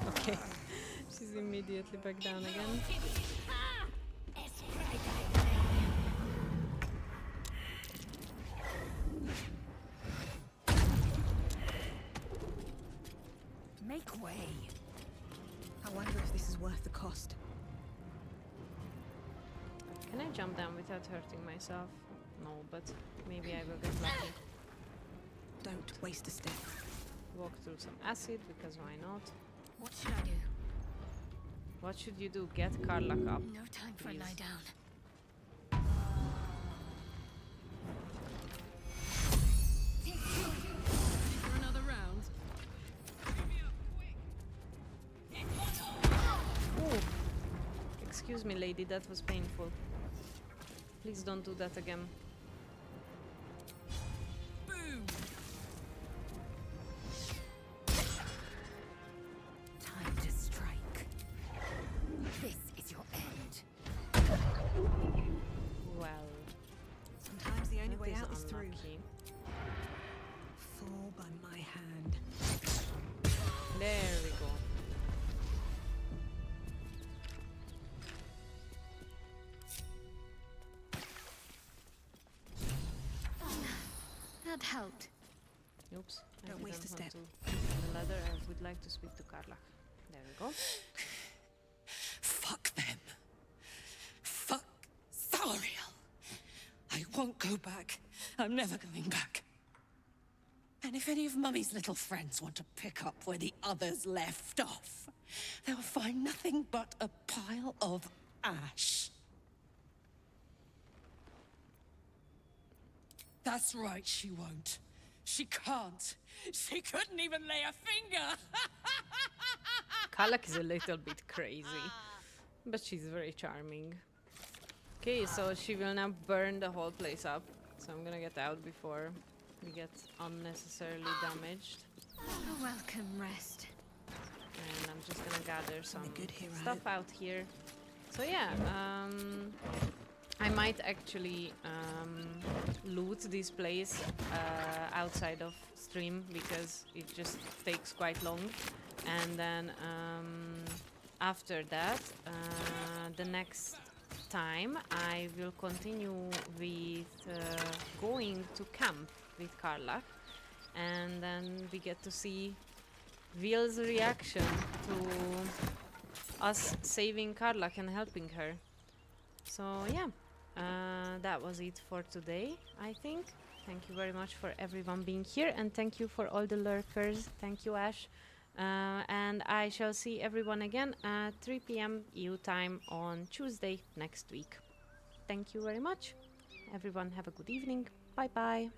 Okay, she's immediately back down again. Make way. I wonder if this is worth the cost. Can I jump down without hurting myself? No, but maybe I will get lucky. Don't waste a step. Walk through some acid, because why not? What should I do? What should you do? Get Karlak up. No time for a please. lie down. For another round. Ooh. Excuse me, lady, that was painful. Please don't do that again. Boom. Time to strike. This is your end. Well, Sometimes the only that way out is through. unlucky. Fall by my hand. There we go. That helped. Oops. I Don't waste a didn't want step. to click on the ladder. I would like to speak to Karlak. There we go. Fuck them. Fuck Zariel. I won't go back. I'm never going back. And if any of Mummy's little friends want to pick up where the others left off, they'll find nothing but a pile of ash. That's right, she won't. She can't. She couldn't even lay a finger. Karlak is a little bit crazy, but she's very charming. Okay, so she will now burn the whole place up. So I'm gonna get out before we get unnecessarily damaged. A welcome rest. And I'm just gonna gather some good here, I stuff hope. out here. So yeah, I might actually loot this place outside of stream because it just takes quite long. And then after that, the next time I will continue with going to camp with Karlak, and then we get to see Vil's reaction to us saving Karlak and helping her. So yeah, that was it for today, I think. Thank you very much for everyone being here, and thank you for all the lurkers. Thank you, Ash. And I shall see everyone again at 3 p.m. EU time on Tuesday next week. Thank you very much. Everyone have a good evening. Bye bye.